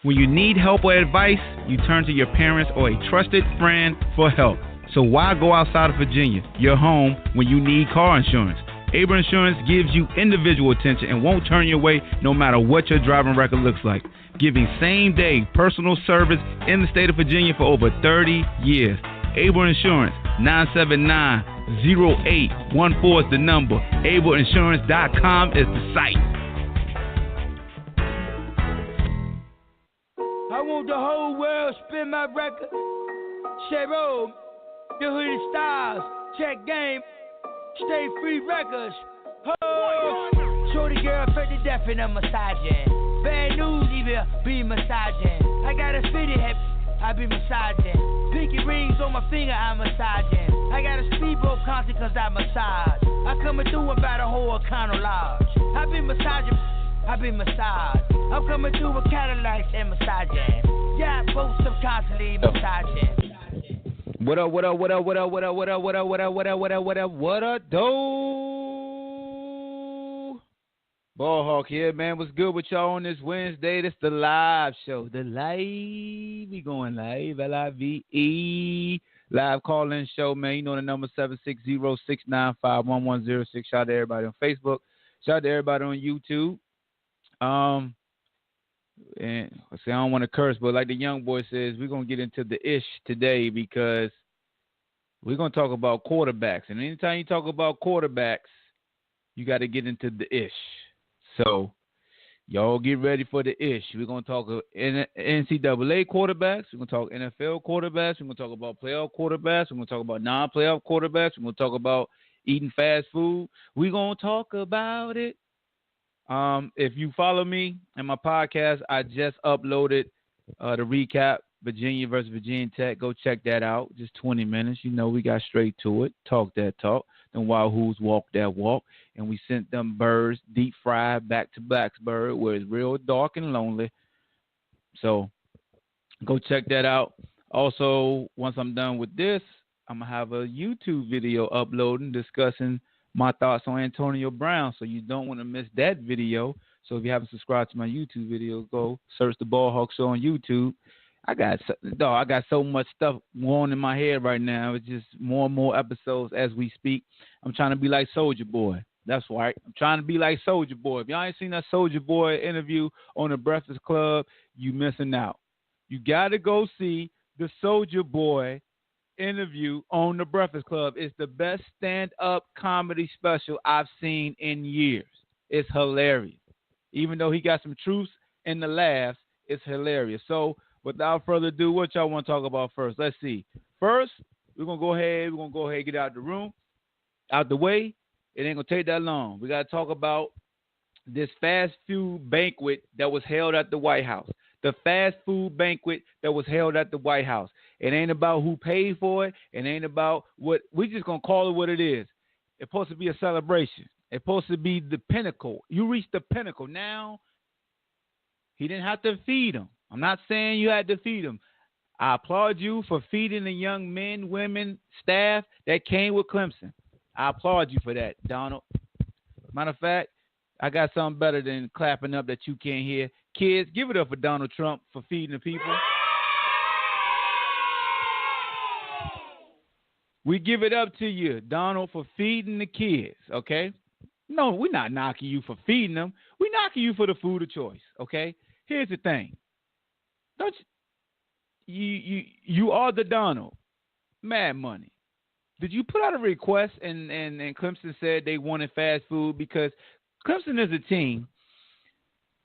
When you need help or advice, you turn to your parents or a trusted friend for help. So why go outside of Virginia, your home, when you need car insurance? Able Insurance gives you individual attention and won't turn you away no matter what your driving record looks like. Giving same-day personal service in the state of Virginia for over 30 years. Able Insurance, 979-0814 is the number. AbleInsurance.com is the site. I want the whole world spin my record. Cheryl, the Hooded Styles, check game, stay free records. Oh, shorty girl, fed to death and I'm massaging. Bad news, even be massaging. I got a fitted head, I be massaging. Pinky rings on my finger, I'm massaging. I got a speedboat concert cause I massage. I coming through about a whole Econo Lodge. I be massaging, I be massaged. I'm coming through with Cadillacs and massaging. Yeah, both subconsciously massaging. What up, what up, what up, what up, what up, what up, what up, what up, what up, what up, what up, what up, do? Ballhawk here, man. What's good with y'all on this Wednesday? This the live show. The live. We going live. L-I-V-E. Live call-in show, man. You know the number 760-695-1106. Shout out to everybody on Facebook. Shout out to everybody on YouTube. And I say I don't want to curse, but like the young boy says, we're gonna get into the ish today because we're gonna talk about quarterbacks. And anytime you talk about quarterbacks, you got to get into the ish. So y'all get ready for the ish. We're gonna talk NCAA quarterbacks. We're gonna talk NFL quarterbacks. We're gonna talk about playoff quarterbacks. We're gonna talk about non-playoff quarterbacks. We're gonna talk about eating fast food. We're gonna talk about it. If you follow me in my podcast, I just uploaded the recap, Virginia versus Virginia Tech. Go check that out. Just 20 minutes. You know, we got straight to it. Talk that talk. Them Wahoos walk that walk. And we sent them birds deep fried back to Blacksburg where it's real dark and lonely. So go check that out. Also, once I'm done with this, I'm going to have a YouTube video uploading discussing my thoughts on Antonio Brown, so you don't want to miss that video. So if you haven't subscribed to my YouTube video, go search the Ballhawk Show on YouTube. I got so much stuff going in my head right now. It's just more and more episodes as we speak. I'm trying to be like Soulja Boy. That's right. I'm trying to be like Soulja Boy. If y'all ain't seen that Soulja Boy interview on the Breakfast Club, you missing out. You got to go see the Soulja Boy interview on the Breakfast Club. It's the best stand-up comedy special I've seen in years. It's hilarious. Even though he got some truths in the laughs, it's hilarious. So without further ado, what y'all want to talk about first? Let's see. First, we're gonna go ahead and get out the room, out the way. It ain't gonna take that long. We gotta talk about this fast food banquet that was held at the White House. The fast food banquet that was held at the White House. It ain't about who paid for it. It ain't about what. We just going to call it what it is. It's supposed to be a celebration. It's supposed to be the pinnacle. You reached the pinnacle. Now, he didn't have to feed them. I'm not saying you had to feed them. I applaud you for feeding the young men, women, staff that came with Clemson. I applaud you for that, Donald. Matter of fact, I got something better than clapping up that you can't hear. Kids, give it up for Donald Trump for feeding the people. We give it up to you, Donald, for feeding the kids, okay? No, we're not knocking you for feeding them. We're knocking you for the food of choice, okay? Here's the thing. Don't you are the Donald. Mad Money. Did you put out a request and Clemson said they wanted fast food? Because Clemson is a team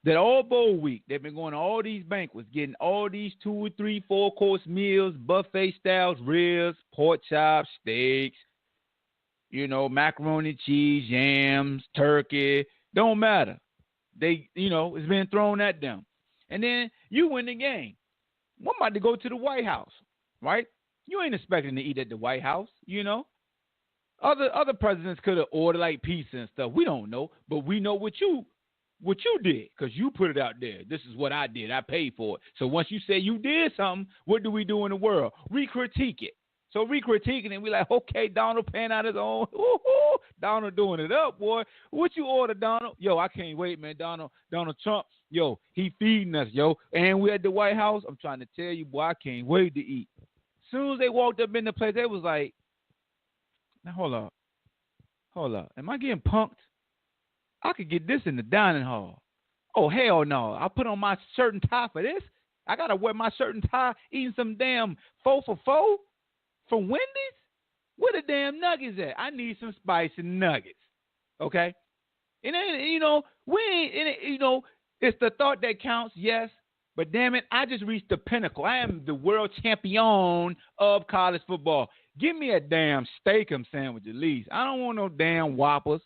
that all bowl week, they've been going to all these banquets, getting all these 2, 3, 4-course meals, buffet styles, ribs, pork chops, steaks, macaroni, cheese, yams, turkey. Don't matter. It's been thrown at them. And then you win the game. I'm about to go to the White House, right? You ain't expecting to eat at the White House, Other presidents could have ordered like pizza and stuff. We don't know, but we know what you did because you put it out there. This is what I did. I paid for it. So once you say you did something, what do we do in the world? We critique it. So we critiquing it. We like, okay, Donald paying out his own. Donald doing it up, boy. What you order, Donald? Yo, I can't wait, man. Donald Trump Yo, he feeding us, yo. And we at the White House. I'm trying to tell you, boy, I can't wait to eat. As soon as they walked up in the place, they was like, now hold up. Am I getting punked? I could get this in the dining hall. Oh, hell no. I put on my shirt and tie for this. I got to wear my shirt and tie eating some damn 4 for 4 from Wendy's? Where the damn nuggets at? I need some spicy nuggets. Okay? And then, we ain't, it's the thought that counts, yes. But damn it, I just reached the pinnacle. I am the world champion of college football. Give me a damn steak-'em sandwich at least. I don't want no damn Whoppers.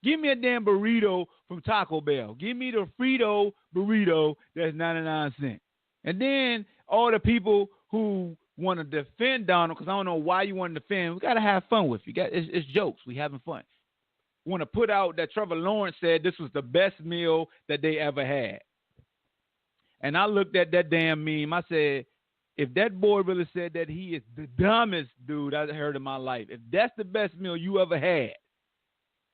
Give me a damn burrito from Taco Bell. Give me the Frito burrito that's 99 cents. And then all the people who want to defend Donald, because I don't know why you want to defend, we got to have fun with you. It's jokes. We having fun. Want to put out that Trevor Lawrence said this was the best meal that they ever had. And I looked at that damn meme. I said, if that boy really said that, he is the dumbest dude I've heard in my life. If that's the best meal you ever had,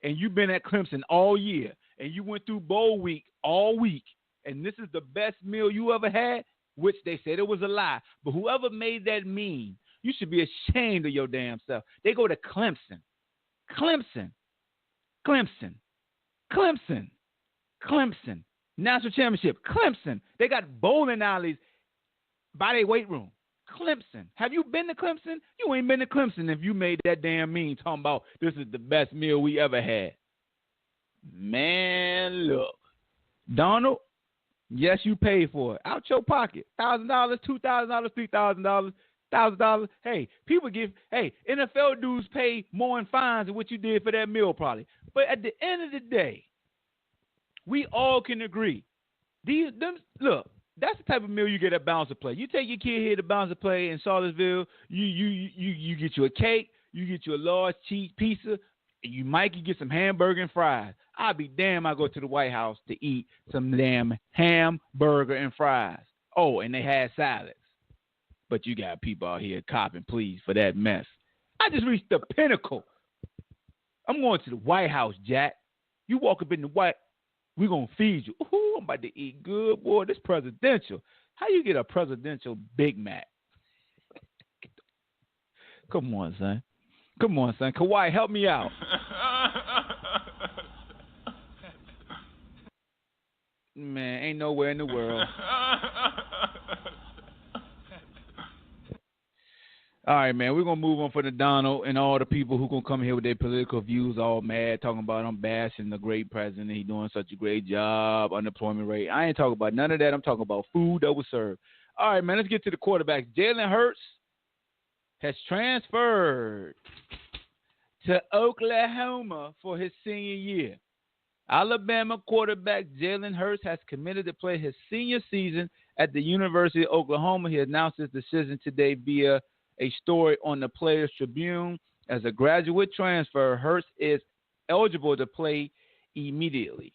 and you've been at Clemson all year, and you went through bowl week all week, and this is the best meal you ever had, which they said it was a lie. But whoever made that meme, you should be ashamed of your damn self. They go to Clemson. National championship. Clemson. They got bowling alleys by their weight room. Clemson. Have you been to Clemson? You ain't been to Clemson if you made that damn meme talking about this is the best meal we ever had. Man, look. Donald, yes, you paid for it. Out your pocket. $1,000, $2,000, $3,000, $1,000. Hey, NFL dudes pay more in fines than what you did for that meal probably. But at the end of the day, we all can agree. Look, that's the type of meal you get at Bouncer Play. You take your kid here to Bouncer Play in Charlottesville, you get you a cake, you get you a large cheese pizza, and you might get some hamburger and fries. I'll be damn I go to the White House to eat some damn hamburger and fries. Oh, and they had salads. But you got people out here copping, please, for that mess. I just reached the pinnacle. I'm going to the White House, Jack. You walk up in the White, we're going to feed you. Ooh, I'm about to eat good, boy. This presidential. How you get a presidential Big Mac? Come on, son. Kawhi, help me out. Man, ain't nowhere in the world. All right, man, we're going to move on for the Donald and all the people who going to come here with their political views all mad, talking about I'm bashing the great president. He doing such a great job, unemployment rate. I ain't talking about none of that. I'm talking about food that was served. All right, man, let's get to the quarterbacks. Jalen Hurts has transferred to Oklahoma for his senior year. Alabama quarterback Jalen Hurts has committed to play his senior season at the University of Oklahoma. He announced his decision today via a story on the Players Tribune. As a graduate transfer, Hurts is eligible to play immediately.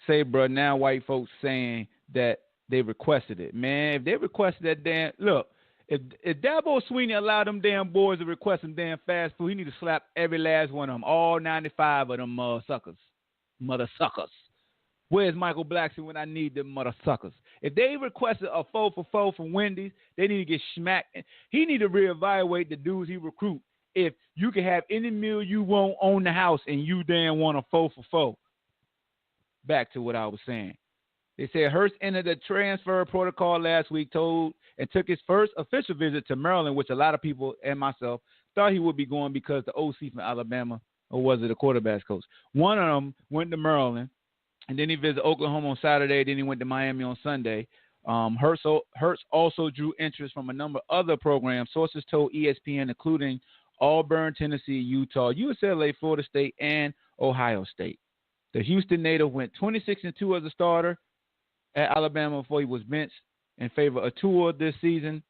Say, bro, now white folks saying that they requested it. Man, if they requested that damn, look, if Dabo Sweeney allowed them damn boys to request some damn fast food, he need to slap every last one of them, all 95 of them mother suckers. Where's Michael Blackson when I need them mother suckers? If they requested a 4 for 4 from Wendy's, they need to get smacked. He need to reevaluate the dudes he recruit. If you can have any meal you want on the house and you damn want a 4 for 4. Back to what I was saying. They said Hurts entered the transfer protocol last week, took his first official visit to Maryland, which a lot of people and myself thought he would be going because the OC from Alabama, or was it the quarterback's coach? One of them went to Maryland, and then he visited Oklahoma on Saturday. Then he went to Miami on Sunday. Hurts also drew interest from a number of other programs. Sources told ESPN, including Auburn, Tennessee, Utah, UCLA, Florida State, and Ohio State. The Houston native went 26-2 as a starter at Alabama before he was benched in favor of Tua this season.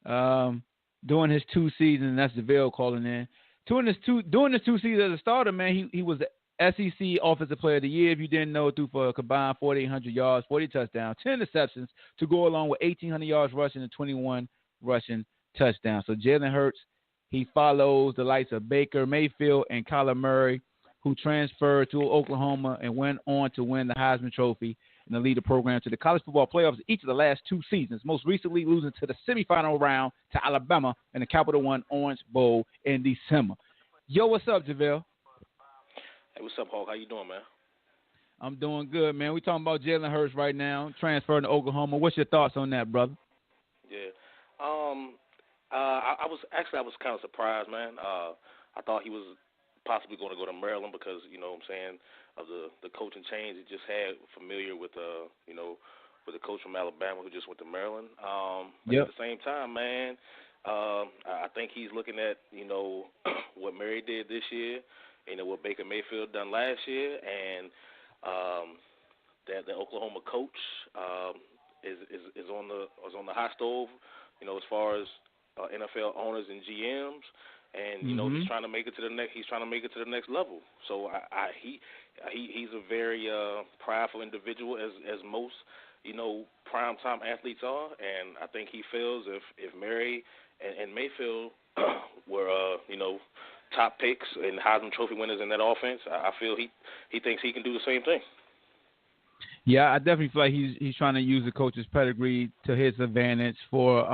During his 2 seasons, that's DeVille calling in. During his 2 seasons as a starter, man, he was the SEC Offensive Player of the Year. If you didn't know, threw for a combined 4,800 yards, 40 touchdowns, 10 interceptions to go along with 1,800 yards rushing and 21 rushing touchdowns. So Jalen Hurts, he follows the likes of Baker Mayfield and Kyler Murray who transferred to Oklahoma and went on to win the Heisman Trophy and to lead the program to the college football playoffs each of the last 2 seasons, most recently losing to the semifinal round to Alabama in the Capital One Orange Bowl in December. Yo, what's up, JaVale? Hey, what's up, Hawk? How you doing, man? I'm doing good, man. We talking about Jalen Hurts right now, transferring to Oklahoma. What's your thoughts on that, brother? Yeah. I was kind of surprised, man. I thought he was possibly going to go to Maryland because, you know what I'm saying, of the coaching change he just had, familiar with, with the coach from Alabama who just went to Maryland. But at the same time, man, I think he's looking at, what Murray did this year, what Baker Mayfield done last year, and that the Oklahoma coach is on the hot stove, as far as NFL owners and GMs, and he's trying to make it to the next. He's trying to make it to the next level. So he's a very prideful individual, as most primetime athletes are, and I think he feels if Murray and Mayfield were top picks and Heisman Trophy winners in that offense, I feel he thinks he can do the same thing. Yeah, I definitely feel like he's trying to use the coach's pedigree to his advantage for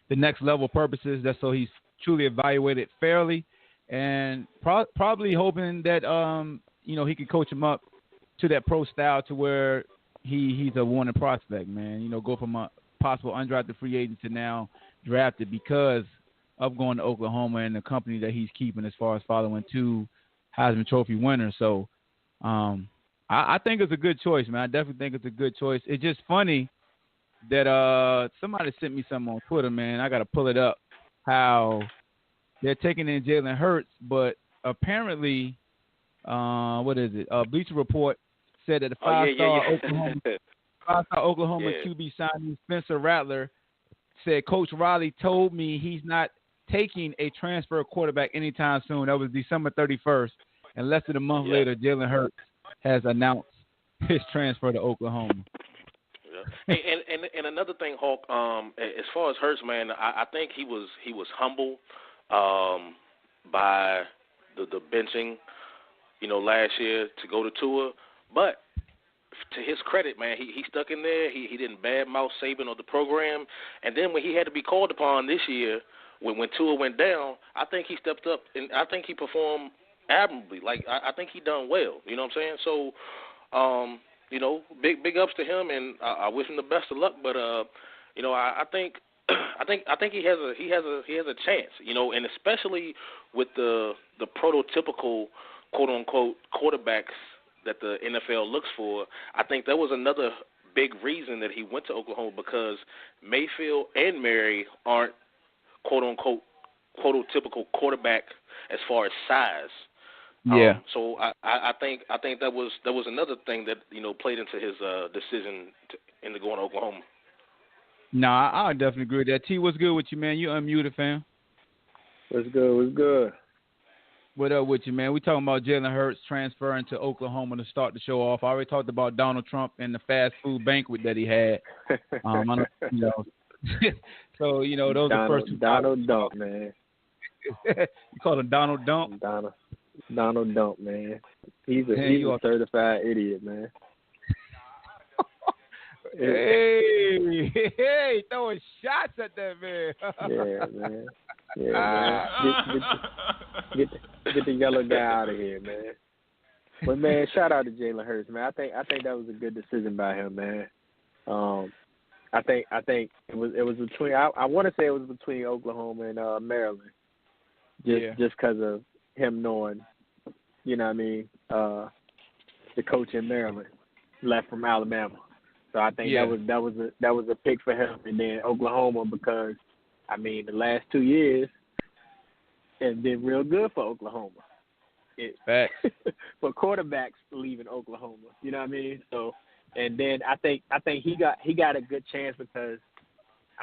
the next level purposes. That's so he's truly evaluated fairly, and probably hoping that he can coach him up to that pro style to where he's a wanted prospect, man. Go from a possible undrafted free agent to now drafted because of going to Oklahoma and the company that he's keeping as far as following 2 Heisman Trophy winners. So I think it's a good choice, man. I definitely think it's a good choice. It's just funny that somebody sent me something on Twitter, man. I got to pull it up, how they're taking in Jalen Hurts, but apparently, Bleacher Report said that the five-star Oklahoma QB signing Spencer Rattler said Coach Riley told me he's not taking a transfer quarterback anytime soon. That was December 31st, and less than a month later, Jalen Hurts has announced his transfer to Oklahoma. Yeah. And another thing, Hawk, as far as Hurts, man, I think he was humble by the benching, last year to go to Tua. But to his credit, man, he stuck in there. He didn't badmouth Saban or the program. And then when he had to be called upon this year, when Tua went down, I think he stepped up, and I think he performed admirably. Like, I think he done well. You know what I'm saying? So, big ups to him, and I wish him the best of luck. But I think he has a chance. And especially with the prototypical quote unquote quarterbacks that the NFL looks for, I think that was another big reason that he went to Oklahoma, because Mayfield and Murray aren't quote unquote prototypical quarterback as far as size. Yeah. So I think that was another thing that played into his decision into going to Oklahoma. No, I definitely agree with that. T, what's good with you, man? You unmuted, fam. What's good? What up with you, man? We talking about Jalen Hurts transferring to Oklahoma to start the show off. I already talked about Donald Trump and the fast food banquet that he had. So those are the first 2. Donald Dump, man. You call him Donald Dump? Donald Dump, man. He's a certified idiot, man. Hey, throwing shots at that man. Yeah, man. Get the yellow guy out of here, man. But man, shout out to Jalen Hurts, man. I think that was a good decision by him, man. I think it was between. I want to say it was between Oklahoma and Maryland, just because of him knowing, the coach in Maryland left from Alabama. So I think that was a pick for him, and then Oklahoma because the last 2 years has been real good for Oklahoma. Facts. For quarterbacks leaving Oklahoma, you know what I mean? So, and then I think he got a good chance because,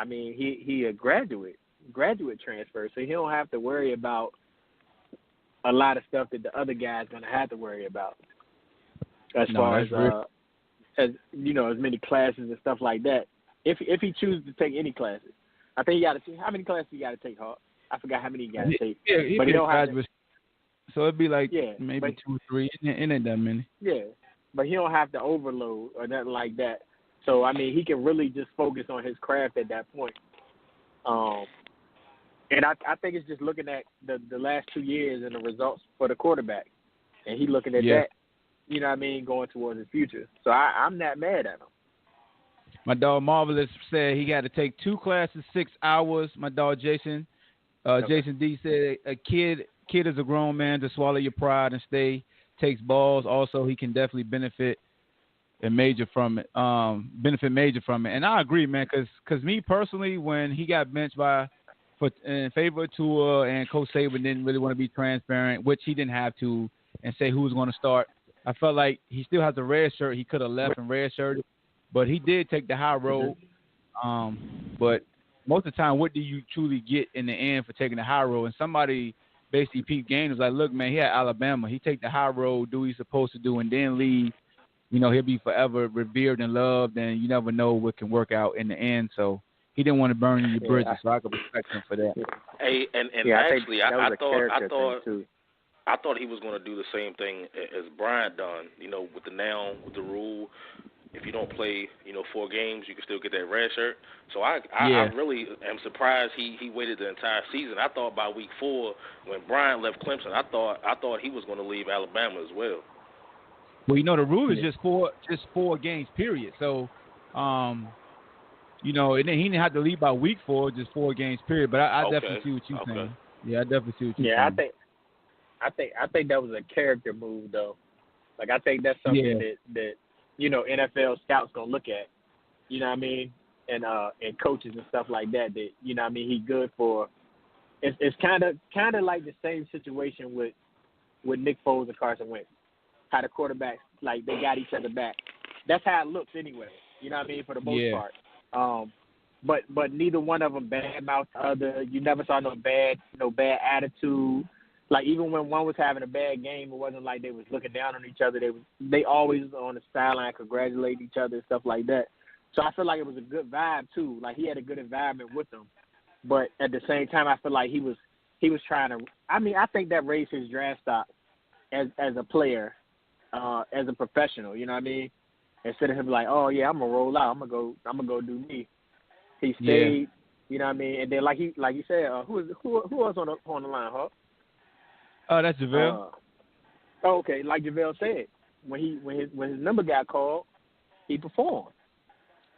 he a graduate transfer, so he don't have to worry about a lot of stuff that the other guy's gonna have to worry about. As far as as many classes and stuff like that. If he chooses to take any classes, I think you got to see how many classes you got to take. Hawk? I forgot how many you got to take. But he don't have to. So it'd be like Yeah, maybe 2 or 3. It ain't that many. Yeah, but he don't have to overload or nothing like that. So I mean, he can really just focus on his craft at that point. And I think it's just looking at the last 2 years and the results for the quarterback, and he looking at that, you know what I mean, going towards his future. So I'm not mad at him. My dog Marvelous said he got to take 2 classes, 6 hours. My dog Jason Jason D said a kid is a grown man to swallow your pride and stay. Takes balls. Also, he can definitely benefit major from it. And I agree, man. Cause me personally, when he got benched in favor of Tua, and Coach Saban didn't really want to be transparent, which he didn't have to, and say who was going to start. I felt like he still has a red shirt. He could have left and red shirted, but he did take the high road. But most of the time, what do you truly get in the end for taking the high road? And somebody basically peeped game was like, look, man, he had Alabama. He take the high road, do what he's supposed to do, and then leave. You know, he'll be forever revered and loved, and you never know what can work out in the end. So he didn't want to burn any bridges, so I could respect him for that. Hey, and actually, I thought he was going to do the same thing as Brian done. You know, with the rule, if you don't play, 4 games, you can still get that red shirt. So I really am surprised he waited the entire season. I thought by week 4, when Brian left Clemson, I thought he was going to leave Alabama as well. Well, the rule is just 4 games, period. So, and then he didn't have to leave by week 4, just 4 games, period. But I definitely see what you're saying. Yeah, I definitely see what you're saying. I think that was a character move, though. Like, I think that's something that NFL scouts gonna look at. You know what I mean? And coaches and stuff like that. That he good for. It's kind of like the same situation with Nick Foles and Carson Wentz. How the quarterbacks, like, they got each other back. That's how it looks anyway. You know what I mean? For the most part. But neither one of them badmouthed the other. You never saw no bad attitude. Like, even when one was having a bad game, it wasn't like they was looking down on each other. They always was on the sideline congratulating each other and stuff like that. So I feel like it was a good vibe too. Like, he had a good environment with them. But at the same time, I feel like he was trying to. I mean, I think that raised his draft stock as a player. As a professional, you know what I mean? Instead of him like, oh yeah, I'm gonna roll out, I'm gonna go do me. He stayed, you know what I mean? And then like you said, who else on the line, huh? Oh, that's JaVale. Okay, like JaVale said, when his number got called, he performed.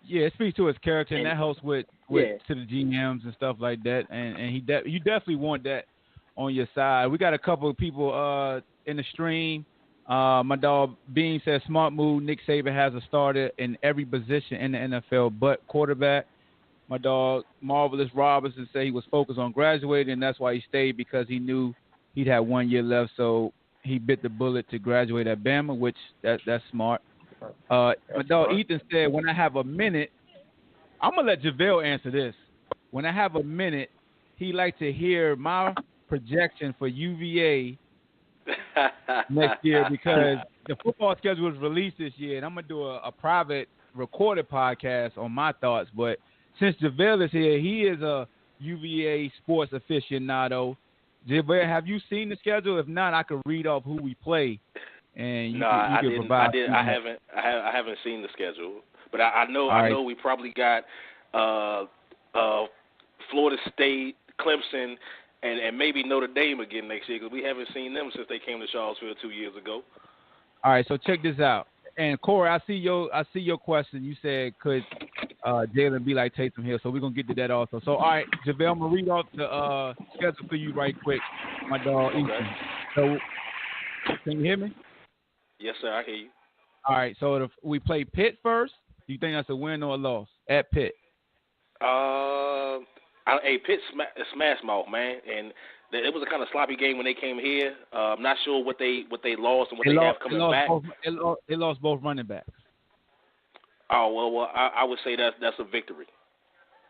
Yeah, it speaks to his character, and that helps with to the GMs and stuff like that. And you definitely want that on your side. We got a couple of people in the stream. My dog Bean says, smart move. Nick Saban has a starter in every position in the NFL but quarterback. My dog Marvelous Robinson said he was focused on graduating, and that's why he stayed, because he knew he'd have 1 year left. So he bit the bullet to graduate at Bama, which that's smart. My dog Ethan said, when I have a minute, I'm going to let JaVale answer this. When I have a minute, he like to hear my projection for UVA next year, because the football schedule was released this year, and I'm going to do a private recorded podcast on my thoughts. But since JaVale is here, he is a UVA sports aficionado. JaVale, have you seen the schedule? If not, I could read off who we play, and you can provide. I haven't seen the schedule, but I know we probably got Florida State, Clemson, and maybe Notre Dame again next year, because we haven't seen them since they came to Charlottesville 2 years ago. All right, so check this out. And Corey, I see your question. You said, could Jalen be like Taysom Hill? So we're gonna get to that also. So all right, JaVale, I'm gonna read off the schedule for you right quick, my dog Ethan. So can you hear me? Yes, sir, I hear you. All right, so we play Pitt first. Do you think that's a win or a loss at Pitt? Pitt smash mouth, man, and it was a kind of sloppy game when they came here. I'm not sure what they lost and what they have coming back. They lost both running backs. Oh well, I would say that's a victory.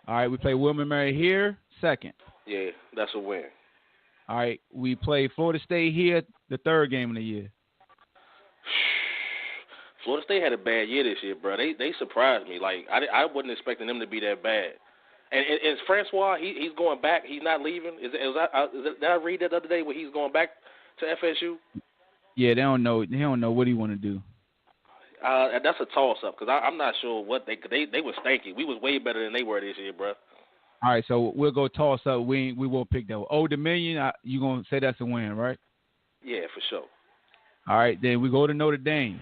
All right, we play William & Mary here, second. Yeah, that's a win. All right, we play Florida State here, the third game of the year. Florida State had a bad year this year, bro. They surprised me. Like I wasn't expecting them to be that bad. And Francois, he's going back. He's not leaving. Did I read that the other day where he's going back to FSU? Yeah, they don't know. They don't know what he want to do. That's a toss-up because I'm not sure what they were stinky. We was way better than they were this year, bro. All right, so we'll go toss up. We won't pick that one. Old Dominion, you gonna say that's a win, right? Yeah, for sure. All right, then we go to Notre Dame.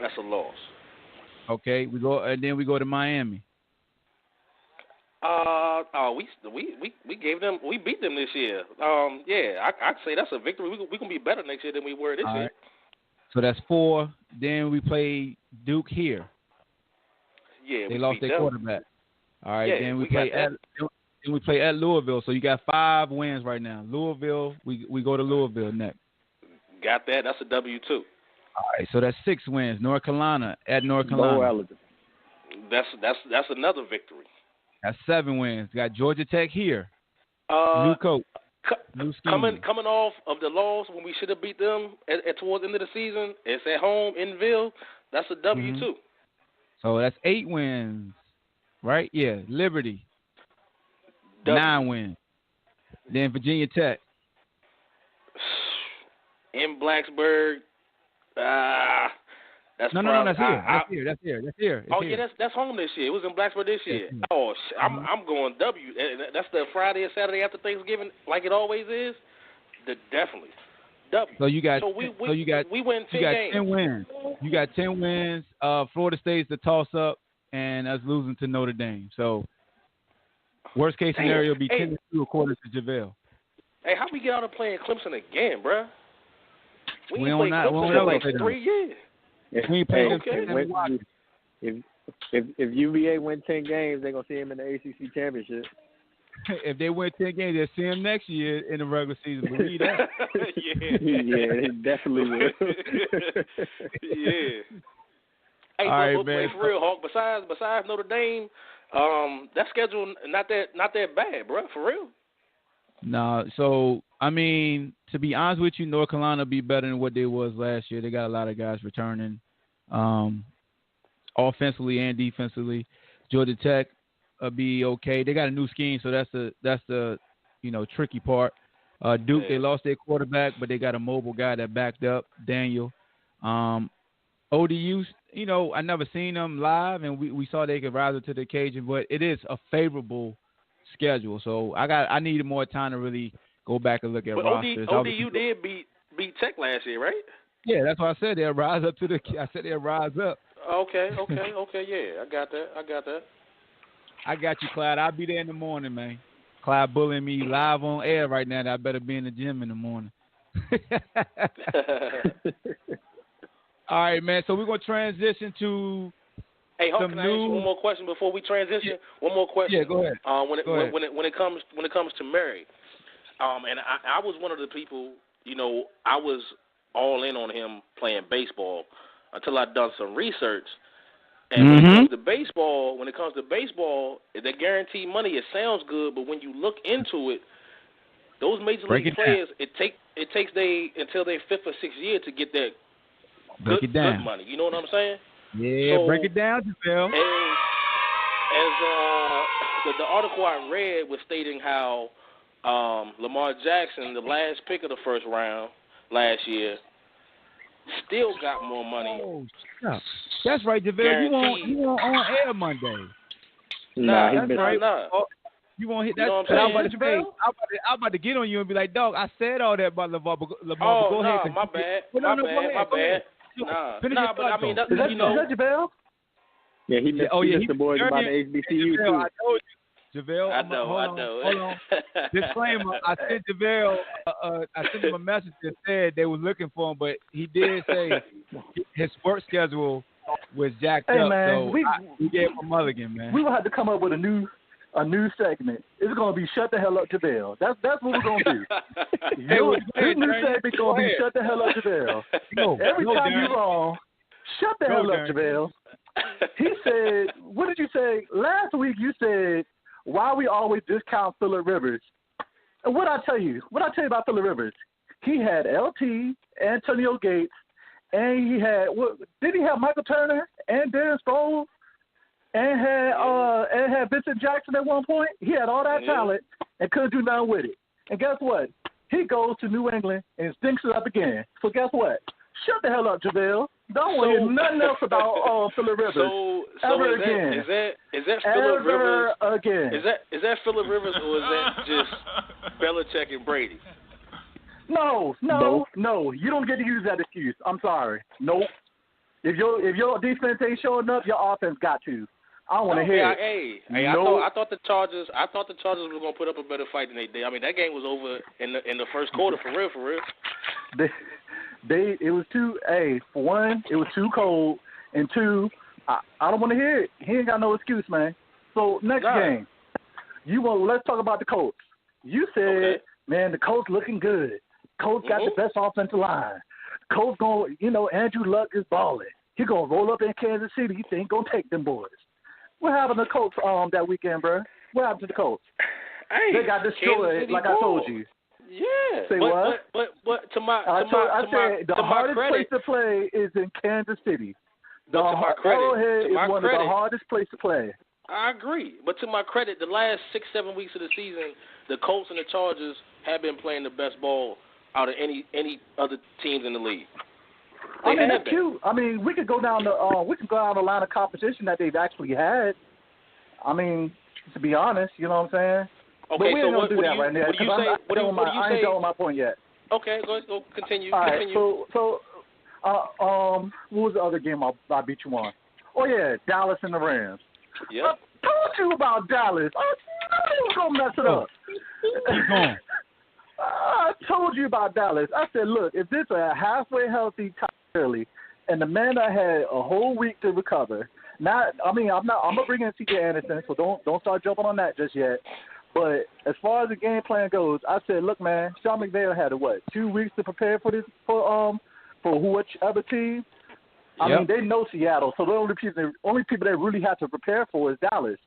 That's a loss. Okay, we go and then we go to Miami. We beat them this year. Yeah, I'd say that's a victory. We can be better next year than we were this year. Right. So that's 4. Then we play Duke here. Yeah, they lost their quarterback. All right, yeah, then we play at Louisville. So you got 5 wins right now. Louisville, we go to Louisville next. Got that. That's a W too. All right, so that's 6 wins. North Carolina at North Carolina. That's another victory. That's 7 wins. Got Georgia Tech here. New coach. New scheme. Coming off of the loss when we should have beat them at towards the end of the season. It's at home in Ville. That's a W too. So that's 8 wins, right? Yeah. Liberty. W. 9 wins. Then Virginia Tech. In Blacksburg. That's no, that's here. That's here. Oh, yeah, that's home this year. It was in Blacksburg this year. Oh, I'm going W. That's the Friday and Saturday after Thanksgiving, like it always is. Definitely W. So you got. We win 10 games. 10 wins. You got 10 wins. Florida State's the toss up, and us losing to Notre Dame. So worst case scenario would be 10-2 according to JaVale. Hey, how we get out of playing Clemson again, bruh? We ain't played Clemson in like 3 years. We ain't played If UVA win 10 games, they're gonna see him in the ACC championship. If they win 10 games, they'll see him next year in the regular season. Believe that. Yeah, they definitely will. Yeah. Hey, all right, man. Play for real, Hawk. Besides Notre Dame, that schedule not that bad, bro. For real. No, so I mean, to be honest with you, North Carolina will be better than what they was last year. They got a lot of guys returning, offensively and defensively. Georgia Tech will be okay. They got a new scheme, so that's the tricky part. Duke, they lost their quarterback, but they got a mobile guy that backed up Daniel. ODU, I never seen them live, and we saw they could rise up to the occasion, but it is a favorable schedule. So I needed more time to really go back and look at rosters. ODU did beat Tech last year, right? Yeah, that's why I said they'll rise up I said they'll rise up. Okay, yeah, I got that. I got you, Clyde. I'll be there in the morning, man. Clyde bullying me live on air right now that I better be in the gym in the morning. All right, man. So we're gonna transition to Hawk, can I ask you one more question before we transition? Yeah. One more question. Yeah, go ahead. When it comes to Murray, and I was one of the people, I was all in on him playing baseball until I'd done some research. And when it comes to baseball, the guaranteed money, it sounds good, but when you look into it, those major league players, it takes until their 5th or 6th year to get that good money. You know what I'm saying? Yeah, so, break it down, JaVale. As the article I read was stating how Lamar Jackson, the last pick of the first round last year, still got more money. Oh, that's right, JaVale. You want on air Monday. Nah, that's right. Nah. You won't hit that. You know what I'm saying? I'm about to get on you and be like, dog, I said all that about Lamar. Oh, go ahead. My bad. Nah, but I mean, that's, is that JaVale? Yeah, he missed the boys about the HBCU too. I told you, JaVale. I know. Hold on. Disclaimer: I sent JaVale. I sent him a message that said they were looking for him, but he did say his work schedule was jacked up. Man, so we gave him a mulligan, man. We will have to come up with a new segment. It's gonna be Shut the Hell Up, JaVale. That's what we're gonna do. This new segment gonna be Shut the Hell Up, JaVale. Every time you're wrong, shut the hell up, JaVale. He said, what did you say? Last week you said, why we always discount Phillip Rivers. And what I tell you about Phillip Rivers, he had LT, Antonio Gates, and he had, did he have Michael Turner and Darren Sproles? And had Vincent Jackson at one point. He had all that talent and couldn't do nothing with it. And guess what? He goes to New England and stinks it up again. So guess what? Shut the hell up, JaVale. Don't want to hear nothing else about Phillip Rivers ever again. Is that Phillip Rivers again? Is that Phillip Rivers or is that just Belichick and Brady? No. You don't get to use that excuse. I'm sorry. Nope. If your defense ain't showing up, your offense got to. I don't want to hear it. Hey, I thought the Chargers were gonna put up a better fight than they did. I mean, that game was over in the first quarter for real. It was too. Hey, for one, it was too cold, and two, I don't want to hear it. He ain't got no excuse, man. So next game, let's talk about the Colts. You said, man, the Colts looking good. Colts got the best offensive line. Colts going, Andrew Luck is balling. He gonna roll up in Kansas City. He think gonna take them boys. What happened to the Colts that weekend, bro? What happened to the Colts? They got destroyed, like I told you. Yeah. Say what? But to my credit, the hardest place to play is in Kansas City. Arrowhead is one of the hardest places to play. I agree. But to my credit, the last 6-7 weeks of the season, the Colts and the Chargers have been playing the best ball out of any other teams in the league. That's cute. I mean, we could go down the line of competition that they've actually had. I mean, to be honest, you know what I'm saying? Okay, but we ain't so gonna do that right now. I ain't done with my point yet. Okay, go continue. All right, so what was the other game I beat you on? Oh yeah, Dallas and the Rams. Yep. I told you about Dallas. I was gonna mess it up. Keep going. I told you about Dallas. I said, look, if this a halfway healthy Todd Gurley, and the man that had a whole week to recover. I'm gonna bring in C.J. Anderson, so don't start jumping on that just yet. But as far as the game plan goes, I said, look, man, Sean McVay had 2 weeks to prepare for whichever team. I mean, they know Seattle, so the only people they really have to prepare for is Dallas,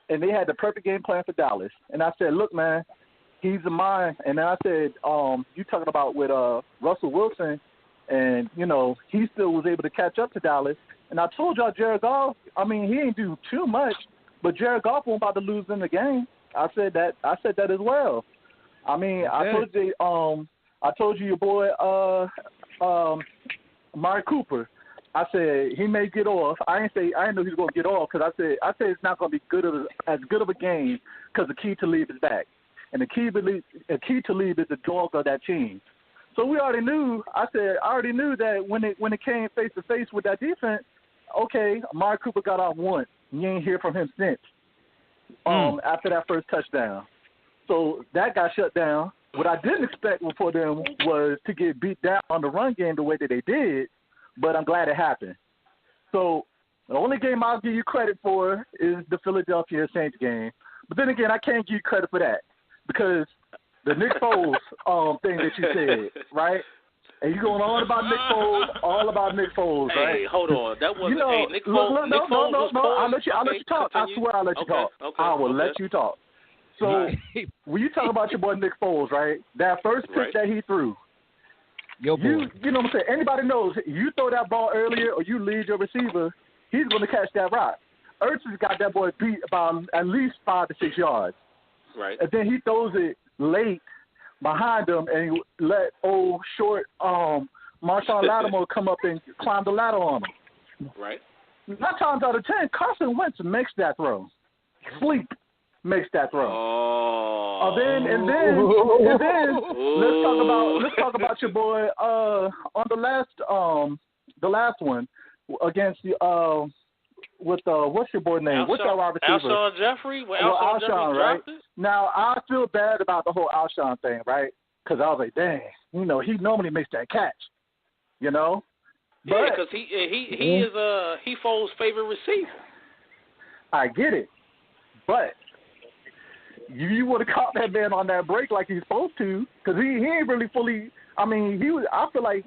and they had the perfect game plan for Dallas. And I said, look, man, he's a mine. And then I said, you talking about with Russell Wilson, and he still was able to catch up to Dallas. And I told y'all Jared Goff. I mean, he ain't do too much, but Jared Goff won't about to lose in the game. I said that as well. I mean, okay. I told you your boy Amari Cooper. I said he may get off. I didn't know he was gonna get off because I said it's not gonna be as good of a game because Aqib Talib is back, and Aqib Talib is the dog of that team. So we already knew. I already knew that when it came face to face with that defense, okay, Amari Cooper got off once. You ain't hear from him since. After that first touchdown. So that got shut down. What I didn't expect for them was to get beat down on the run game the way that they did, but I'm glad it happened. So the only game I'll give you credit for is the Philadelphia Saints game. But then again, I can't give you credit for that because the Nick Foles thing that you said, right? And you going on about Nick Foles, right? Hey, hold on. That wasn't Nick Foles. No. I'll let you talk. Continue. I swear I'll let you talk. I will let you talk. So when you talk about your boy Nick Foles, right? That first pitch that he threw, you know what I'm saying? Anybody knows you throw that ball earlier or you lead your receiver, he's going to catch that rock. Ertz has got that boy beat about at least 5 to 6 yards. Right. And then he throws it late behind him and let old short Marshawn Lattimore come up and climb the ladder on him. Right. 9 times out of 10, Carson Wentz makes that throw. Sleep makes that throw. Oh. And then let's talk about your boy on the last one against the with what's your boy name? What's that wide receiver? Alshon Jeffrey. Alshon, right? Now I feel bad about the whole Alshon thing, right? Because I was like, dang, he normally makes that catch, But, yeah, because he Foles' favorite receiver. I get it, but you would have caught that man on that break like he's supposed to, because he ain't really fully. I mean, I feel like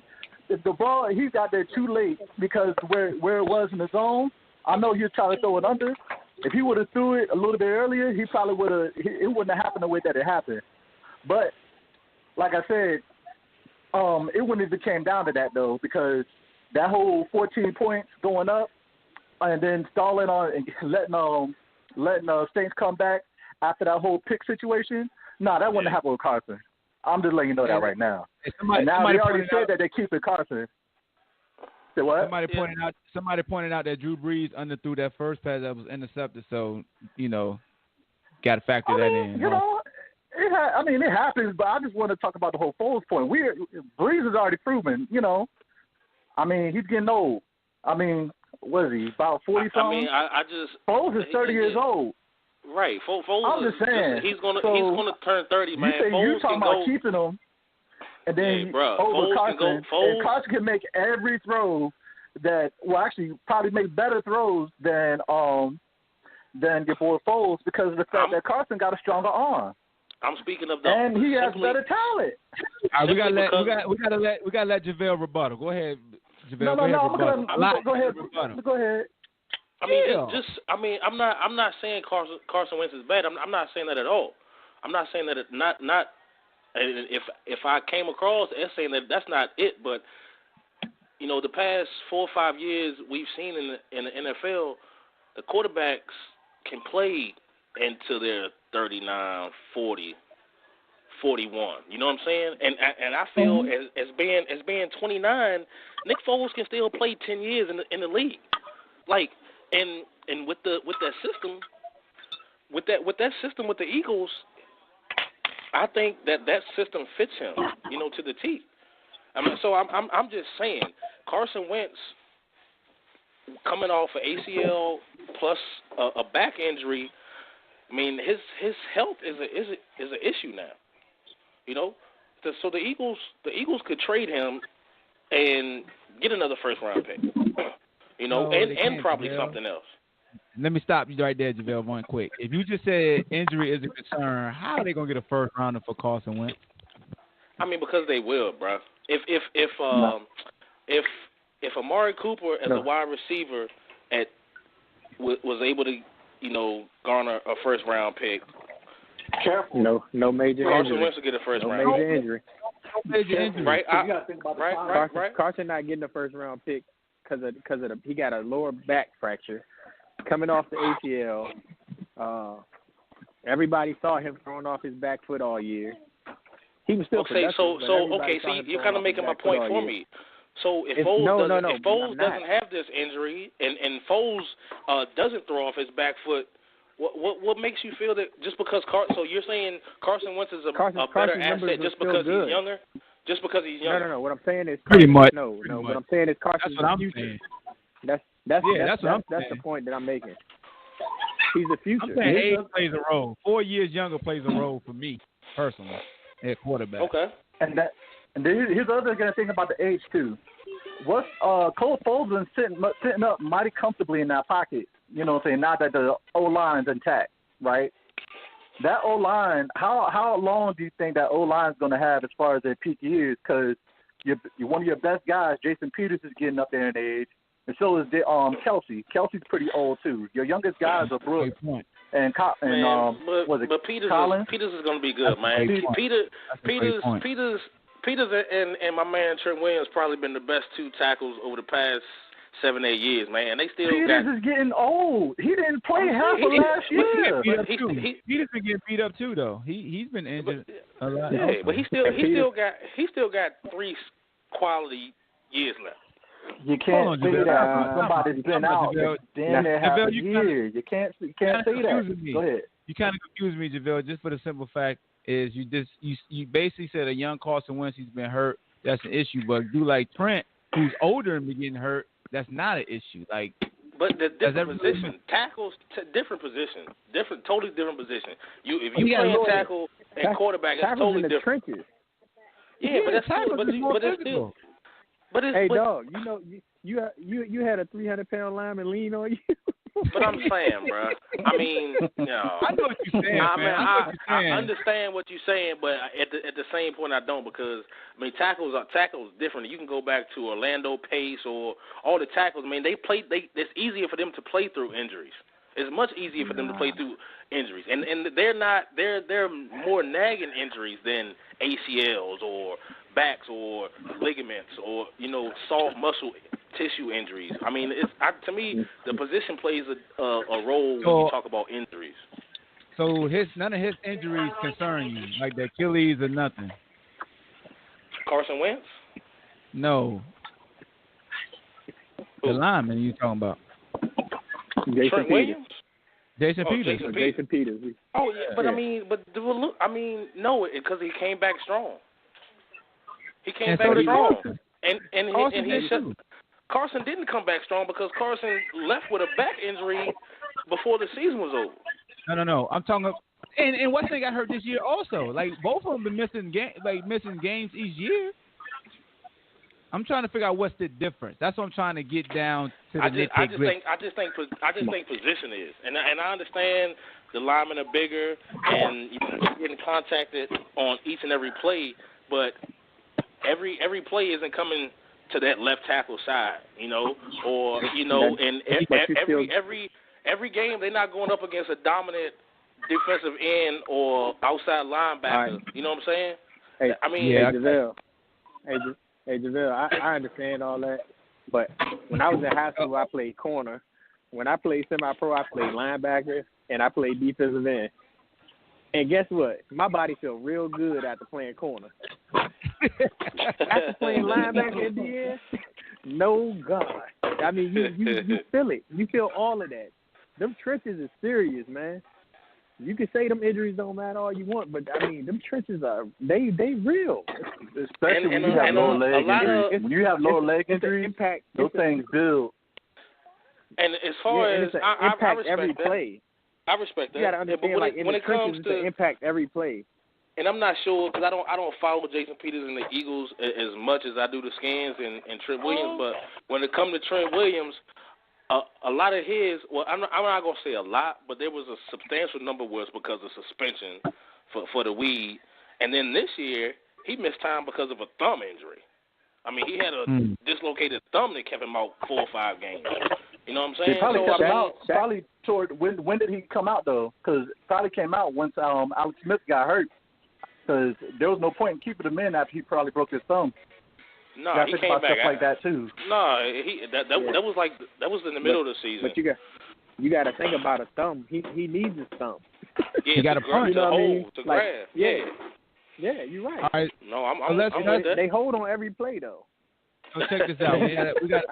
if the ball he got there too late because where it was in the zone. I know he was trying to throw it under. If he would have threw it a little bit earlier, he probably would have. It wouldn't have happened the way that it happened. But like I said, it wouldn't have came down to that though, because that whole 14 points going up and then stalling on and letting Saints come back after that whole pick situation. Nah, that wouldn't happen with Carson. I'm just letting you know that right now. Somebody they already said that they're keeping Carson. Say what? Somebody pointed out that Drew Brees underthrew that first pass that was intercepted. So got to factor that in. It happens, but I just want to talk about the whole Foles point. Brees is already proven. He's getting old. What is he? About 40-something? Foles is 30 years old. Right. Foles. I'm just saying. He's gonna turn 30, man. You talking about keeping him, and then over Carson. And Carson can make every throw that. Well, actually, probably make better throws than your boy Foles because of the fact that Carson got a stronger arm. I'm speaking of and he has better talent. All right, we gotta let JaVale rebuttal. Go ahead, JaVale. Go ahead. Go ahead. I'm not saying Carson Wentz is bad. I'm not saying that at all. I'm not saying that not if I came across as saying that that's not it, but the past 4 or 5 years we've seen in the NFL, the quarterbacks can play until they're 39, 40, 41. You know what I'm saying? And I feel as being 29, Nick Foles can still play 10 years in the league. Like and with that system with the Eagles, I think that system fits him, to the T. So I'm just saying, Carson Wentz coming off an ACL plus a back injury. His health is an issue now. So the Eagles could trade him and get another first round pick. And probably something else. Let me stop you right there, JaVale, one quick. If you just said injury is a concern, how are they gonna get a first rounder for Carson Wentz? Because they will, bro. If Amari Cooper as a wide receiver was able to garner a first round pick. Careful. No major Carson injury. Wentz will get a first round. No major injury. Right. Carson not getting a first round pick because he got a lower back fracture coming off the ACL. Everybody saw him throwing off his back foot all year. He was still okay. So you're kind of making my point for me. So if Foles doesn't have this injury and Foles doesn't throw off his back foot, what makes you feel that just because so you're saying Carson Wentz is a better asset just because he's younger? Just because he's younger? No. What I'm saying is pretty much. What I'm saying is Carson's the future. Saying. That's the point that I'm making. He's the future. I'm saying age plays a role. 4 years younger plays a role for me personally at quarterback. Okay. And here's the other thing about the age too. Cole Foles been sitting up mighty comfortably in that pocket. You know what I'm saying? Now that the O-line's intact, right? That O-line, how long do you think that O-line's going to have as far as their peak years? Because you're one of your best guys, Jason Peters, is getting up there in age, and so is Kelsey. Kelsey's pretty old too. Your youngest guys are Brooks and Peters Collins? Peters is going to be good, man. Peters and my man Trent Williams probably been the best two tackles over the past 7-8 years, man. And they still Peters is getting old. He didn't play half of last year. Peters been getting beat up too, though. He's been injured a lot. Yeah, but he still got 3 quality years left. You can't say that. Somebody's been out. Then they have a year. You can't say that. Go ahead. You kind of confused me, JaVale, just for the simple fact is you basically said a young Carson Wentz, he's been hurt. That's an issue. But do like Trent, who's older and been getting hurt, that's not an issue. Like, but the different position, tackles, different position, totally different position. If you play tackle and quarterback, it's totally different. Trenches. Yeah, but that's still, but it's still. But it's, hey, dog, you had a 300-pound lineman lean on you. But I'm saying, bro. I know what you're saying, man. I understand what you're saying, but at the same point, I don't because tackles different. You can go back to Orlando Pace or all the tackles. It's easier for them to play through injuries. It's much easier for them to play through injuries, and they're more nagging injuries than ACLs or backs or ligaments or soft muscle tissue injuries. To me, the position plays a role when you talk about injuries. So none of his injuries concern you, like the Achilles or nothing. Carson Wentz? No. The lineman you talking about? Trent Williams? Jason Peters. Jason Peters. Oh yeah, but no, because he came back strong. He came back strong, Carson didn't come back strong because Carson left with a back injury before the season was over. No. I'm talking about, and Weston got hurt this year also. Like both of them been missing games each year. I'm trying to figure out what's the difference. That's what I'm trying to get down to the nitty-gritty. I just think position is, and I understand the linemen are bigger and getting contacted on each and every play, but every play isn't coming to that left tackle side, and every game they're not going up against a dominant defensive end or outside linebacker. Right. You know what I'm saying? Hey, JaVale, I understand all that, but when I was in high school, I played corner. When I played semi-pro, I played linebacker, and I played defensive end. And guess what? My body felt real good after playing corner. After playing linebacker at the end, no God. I mean, you feel it. You feel all of that. Them trenches is serious, man. You can say them injuries don't matter all you want, but I mean, them trenches are they real. Especially when you have lower leg injuries. When you have lower leg injuries, those things build. And as far as I respect every that. play. I respect that. You gotta understand, when it comes to impact every play. And I'm not sure because I don't follow Jason Peters and the Eagles as much as I do the Skins and Trent Williams. But when it comes to Trent Williams, a lot of his, I'm not going to say a lot, but there was a substantial number was because of suspension for the weed. And then this year, he missed time because of a thumb injury. I mean, he had a dislocated thumb that kept him out 4 or 5 games. You know what I'm saying? He probably kept him out. Probably toward when did he come out though? Because probably came out once Alex Smith got hurt. Because there was no point in keeping him in after he probably broke his thumb. No, he came back stuff like that too. No, that was in the middle of the season. But you got to think about a thumb. He needs his thumb. Yeah, he got a punch. To hold, to grab. Yeah, you're right. All right. No, I'm with that. They hold on every play though. So check this out. We got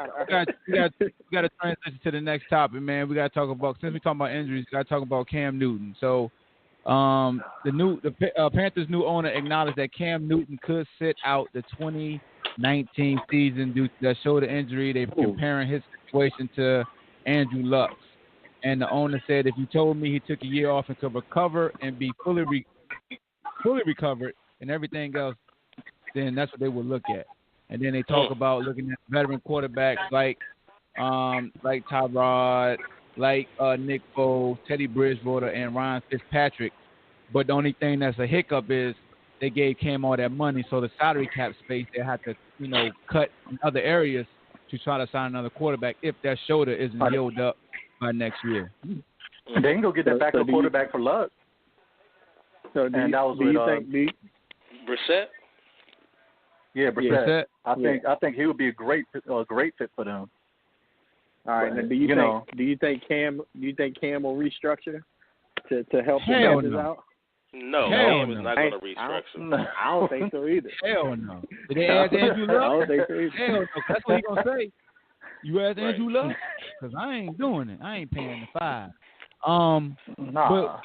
to transition to the next topic, man. We got to talk about, since we're talking about injuries, we got to talk about Cam Newton. So, the Panthers' new owner acknowledged that Cam Newton could sit out the 2019 season due to that shoulder injury. They're comparing his situation to Andrew Luck's. And the owner said, if you told me he took a year off and could recover and be fully recovered and everything else, then that's what they would look at. And then they talk about looking at veteran quarterbacks like Tyrod, like Nick Foles, Teddy Bridgewater, and Ryan Fitzpatrick. But the only thing that's a hiccup is they gave Cam all that money, so the salary cap space they had to, cut in other areas to try to sign another quarterback if that shoulder isn't healed up by next year. They can go get that backup quarterback for Luck. So do you think Brissett? Yeah, Brissett. I think he would be a great fit for them. All right. Now, do you think Cam will restructure to help the Panthers out? No, Cam is not going to restructure. I don't think so either. Hell no. Did they ask Andrew Luck? I don't think so either. Hell no. That's what he's going to say. You asked Andrew Luck? Because I ain't doing it. I ain't paying the $5. But,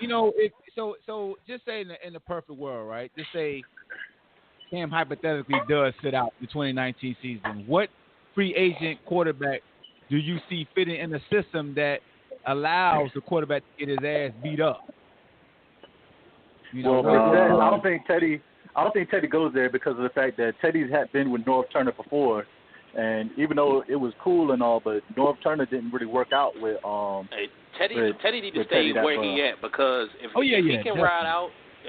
so just say in the perfect world, right? Just say Cam hypothetically does sit out the 2019 season. What free agent quarterback do you see fitting in a system that allows the quarterback to get his ass beat up? I don't think Teddy goes there because of the fact that Teddy's had been with Norv Turner before, and even though it was cool and all, but Norv Turner didn't really work out with Teddy need to stay where he at, because if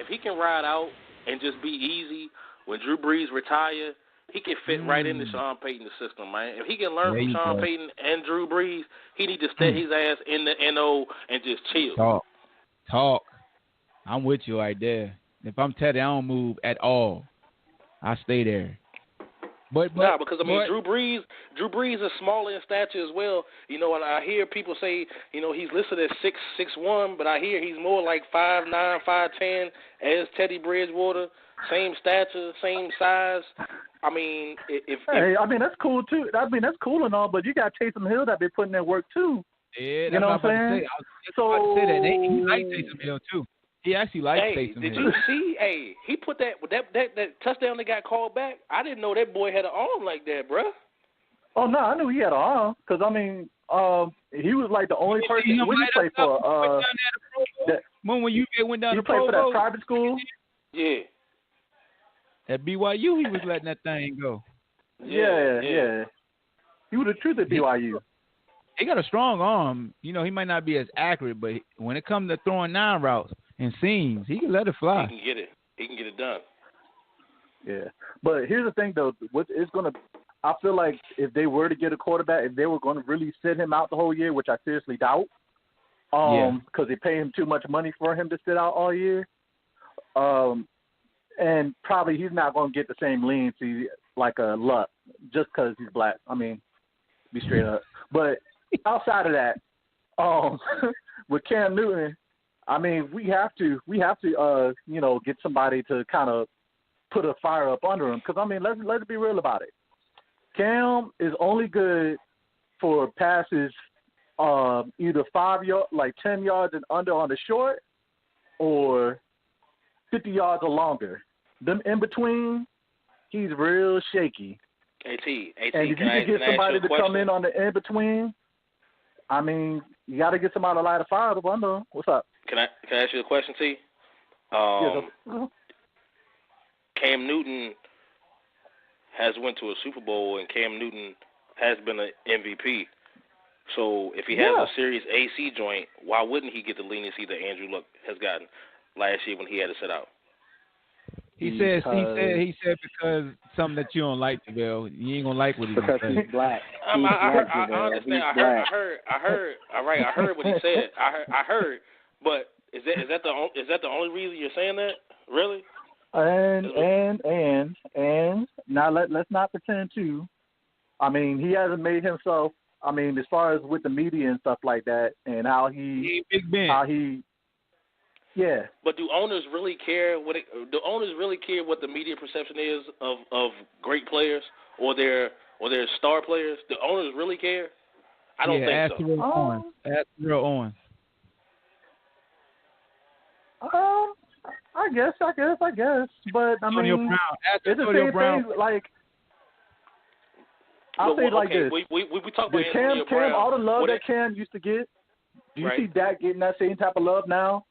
he can ride out and just be easy when Drew Brees retire, he can fit right into Sean Payton's system, man. If he can learn from Sean Payton and Drew Brees, he need to stay his ass in the NO and just chill. Talk. I'm with you right there. If I'm Teddy, I don't move at all. I stay there. But Drew Brees is smaller in stature as well. And I hear people say, he's listed as 6'1", but I hear he's more like 5'9", 5'10", as Teddy Bridgewater. same stature, same size. I mean, I mean that's cool too. I mean that's cool and all, but you got Taysom Hill that be putting in work too. Yeah, you know what I'm saying? I was about to say that. He likes Taysom Hill too. He actually likes Taysom Hill. Did you see? Hey, he put that touchdown that got called back. I didn't know that boy had an arm like that, bruh. Oh no, I knew he had an arm because I mean, he was like the only person. When you play for when you went down you to played for that Provo? private school? Yeah. At BYU, he was letting that thing go. Yeah. He was the truth at BYU. He got a strong arm. You know, he might not be as accurate, but when it comes to throwing 9 routes and seams, he can let it fly. He can get it. He can get it done. Yeah. But here's the thing, though. I feel like if they were to get a quarterback, if they were going to really sit him out the whole year, which I seriously doubt, because they pay him too much money for him to sit out all year, and probably he's not going to get the same leniency like a Luck just because he's black. I mean, be straight up. But outside of that, with Cam Newton, I mean, we have to get somebody to kind of put a fire up under him. Because I mean, let's be real about it. Cam is only good for passes, either 5 yards, like 10 yards and under on the short, or 50 yards or longer. Them in between, he's real shaky. AT, and if you can get somebody to come in on the in between, I mean, you got to get somebody to light a fire up under him. What's up? Can I ask you a question, T? Cam Newton has went to a Super Bowl, and Cam Newton has been an MVP. So if he has a serious AC joint, why wouldn't he get the leniency that Andrew Luck has gotten last year when he had to sit out? He said because something that you don't like, Bill. You ain't gonna like what he said. Because he's black. I understand. I heard. All right, I heard what he said. I heard. But is that the only reason you're saying that? Really? And now let's not pretend to. I mean, he hasn't made himself. I mean, as far as with the media and stuff like that, and how he. Yeah. But do owners really care what the media perception is of great players or their star players? Do owners really care? I don't think so. Ask Terrell Owens. I guess. But I mean, it's the same thing. Like, I'll say it like this. We talk about Cam, Brown. All the love that Cam used to get. Do you see Dak getting that same type of love now?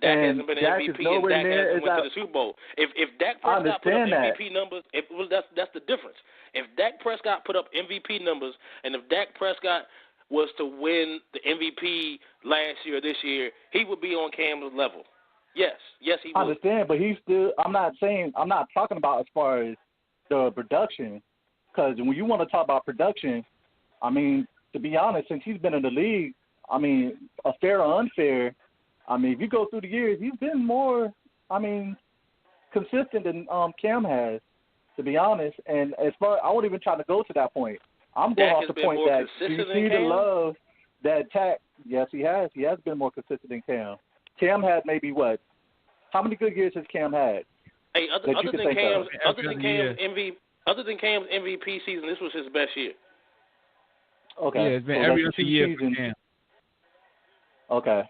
Dak hasn't been an MVP, and Dak hasn't went to the Super Bowl. If Dak Prescott put up MVP numbers, that's the difference. If Dak Prescott put up MVP numbers, and if Dak Prescott was to win the MVP last year or this year, he would be on Cam's level. Yes, he would. I understand, but he's still. I'm not talking about as far as the production, because when you want to talk about production, I mean, to be honest, since he's been in the league, I mean, a fair or unfair. I mean, if you go through the years, he's been more, consistent than Cam has, to be honest. And as far, I won't even try to go to that point. I'm going off the point that you see the love that Dak. Yes, he has. He has been more consistent than Cam. Cam had maybe what? How many good years has Cam had? Hey, other than Cam's MVP season, this was his best year. Okay. Yeah, it's been every other year for Cam. Okay.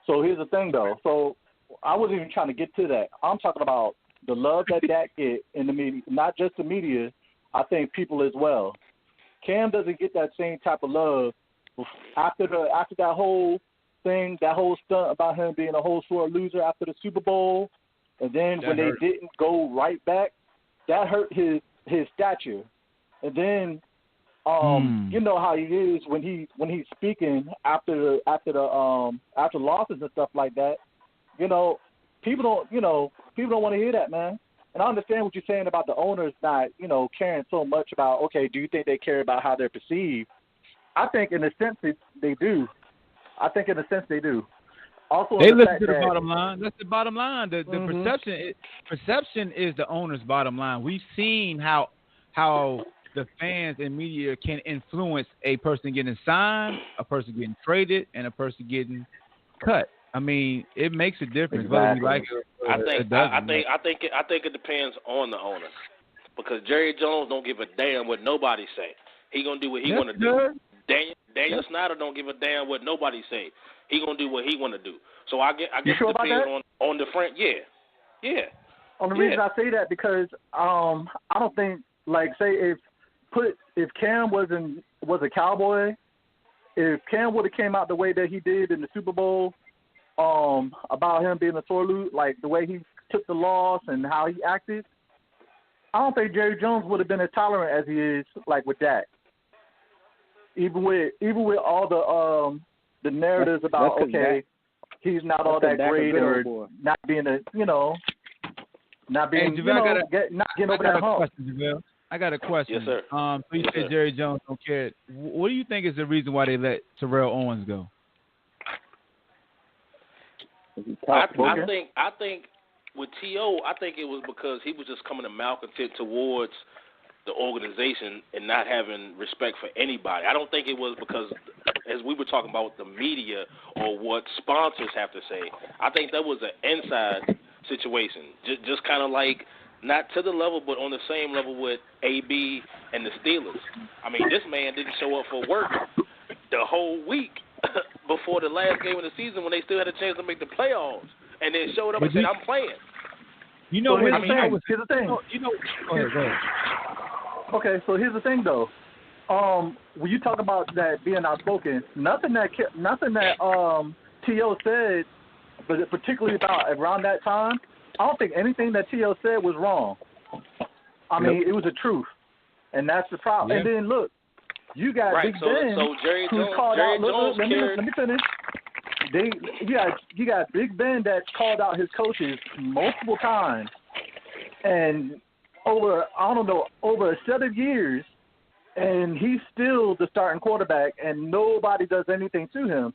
So here's the thing, though. So I wasn't even trying to get to that. I'm talking about the love that Dak get in the media, not just the media. I think people as well. Cam doesn't get that same type of love after that whole thing, that whole stunt about him being a whole sore loser after the Super Bowl, and then when they didn't go right back, that hurt his stature. And then you know how he is when he's speaking after losses and stuff like that. You know, people don't want to hear that, man. And I understand what you're saying about the owners not, caring so much about, okay, do you think they care about how they're perceived? I think in a sense they do. Also, they listen to the bottom line. That's the bottom line. The perception is the owner's bottom line. We've seen how the fans and media can influence a person getting signed, a person getting traded, and a person getting cut. I mean, it makes a difference whether we like it I think it depends on the owner, because Jerry Jones don't give a damn what nobody say. He gonna do what he want to do. Daniel Snyder don't give a damn what nobody say. He gonna do what he want to do. So I guess it depends on the front. Yeah. On the reason I say that because I don't think, like, say if Cam was a Cowboy, if Cam would have came out the way that he did in the Super Bowl, about him being a sore loser, like the way he took the loss and how he acted, I don't think Jerry Jones would have been as tolerant as he is, like, with that. Even with all the narratives about he's not all that great or not being not getting over that hump. I got a question. Yes, sir. So you said Jerry Jones don't care. What do you think is the reason why they let Terrell Owens go? I think with T.O., I think it was because he was just coming to malcontent towards the organization and not having respect for anybody. I don't think it was because, as we were talking about, the media or what sponsors have to say. I think that was an inside situation, just kind of like not to the level, but on the same level with AB and the Steelers. I mean, this man didn't show up for work the whole week before the last game of the season when they still had a chance to make the playoffs, and then showed up and said, "I'm playing." Here's the thing. Go ahead. Okay, so here's the thing, though. When you talk about that being outspoken, nothing that T.O. said, but particularly about around that time, I don't think anything that T.O. said was wrong. I mean, it was the truth, and that's the problem. And then look, you got Big Ben, who's called out. Let me finish. You got Big Ben that called out his coaches multiple times, and over a set of years, and he's still the starting quarterback, and nobody does anything to him.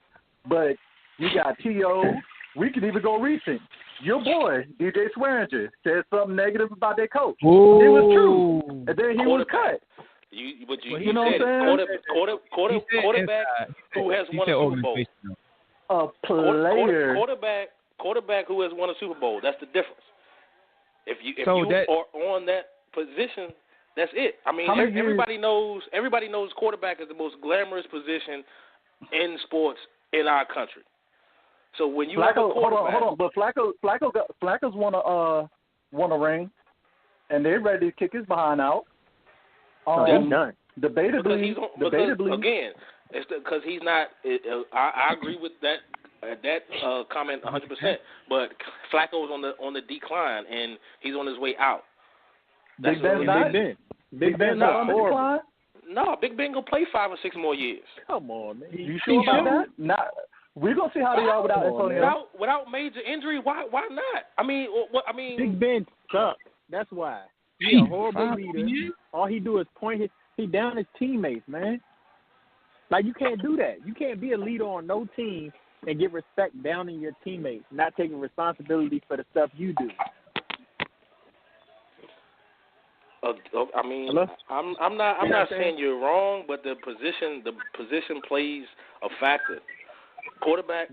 But you got T.O. We can even go recent. Your boy, DJ Swearinger, said something negative about their coach. Ooh. It was true, and then he was cut. You know what I'm saying? Quarterback who has won a Super Bowl. A player. Quarterback who has won a Super Bowl. That's the difference. If you are on that position, that's it. I mean, everybody knows quarterback is the most glamorous position in sports in our country. So when you have a quarterback, hold on, but Flacco's won a ring, and they're ready to kick his behind out. That's done. Debatably, again, it's because he's not. I agree with that comment 100%. But Flacco's on the decline, and he's on his way out. Big Ben's not on the decline. No, Big Ben gonna play 5 or 6 more years. Come on, man. You sure about that? We're gonna see how they are without Antonio. Without major injury, why not? I mean, Big Ben sucks. That's why. He's a horrible leader. All he do is he down his teammates, man. Like, you can't do that. You can't be a leader on no team and get respect down in your teammates, not taking responsibility for the stuff you do. I mean, I'm not saying you're wrong, but the position plays a factor. Quarterbacks.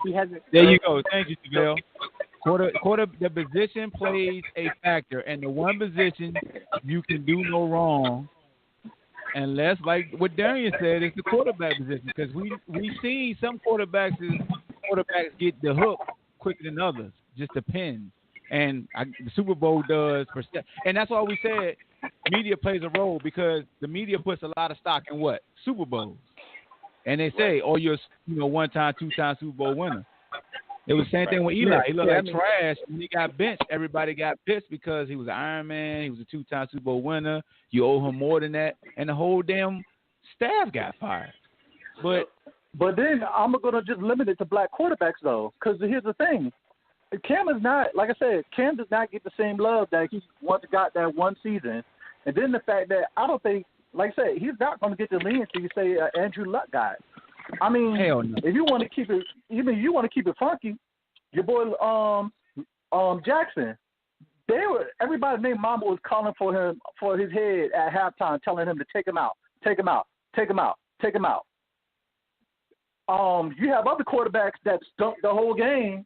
He hasn't. There you go. Thank you, Javale. The position plays a factor, and the one position you can do no wrong, unless, like what Darian said, it's the quarterback position. Because we see some quarterbacks get the hook quicker than others. Just depends. And the Super Bowl does, and that's why we said media plays a role, because the media puts a lot of stock in what? Super Bowls. And they say, "Oh, you're 1-time, 2-time Super Bowl winner." It was the same thing with Eli. He looked like trash. When he got benched, everybody got pissed because he was an Iron Man. He was a 2-time Super Bowl winner. You owe him more than that, and the whole damn staff got fired. But then I'm gonna just limit it to black quarterbacks though, because here's the thing: Cam is not, like I said, Cam does not get the same love that he once got that one season, and then the fact that I don't think. Like I said, he's not going to get the leniency, say, Andrew Luck guy. I mean, hell no. If you want to keep it, even you want to keep it funky, your boy Jackson, everybody named Mamba was calling for him for his head at halftime, telling him to take him out. You have other quarterbacks that stunk the whole game,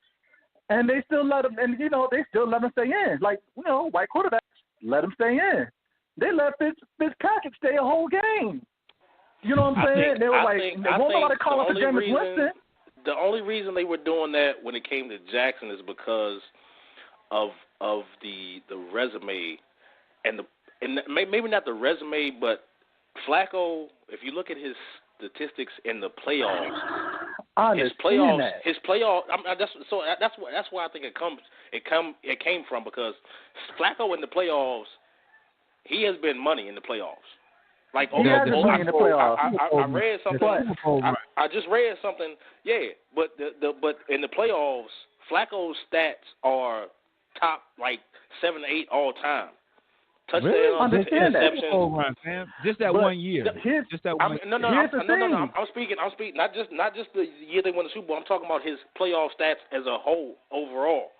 And they still let them, and they still let them stay in. Like white quarterbacks let them stay in. They let Fitzpatrick stay a whole game. You know what I'm saying? They were they won't nobody call it for Jameis Winston. The only reason they were doing that when it came to Jackson is because of the resume and maybe not the resume, but Flacco. If you look at his statistics in the playoffs, his playoff. That's why I think it came from, because Flacco in the playoffs, he has been money in the playoffs. Like he has been money in the playoffs. I read something. I just read something. Yeah, but in the playoffs, Flacco's stats are top 7 to 8 all time. Touchdowns, interceptions. Just that 1 year. Just that one. No. I'm speaking not just the year they won the Super Bowl. I'm talking about his playoff stats as a whole, overall.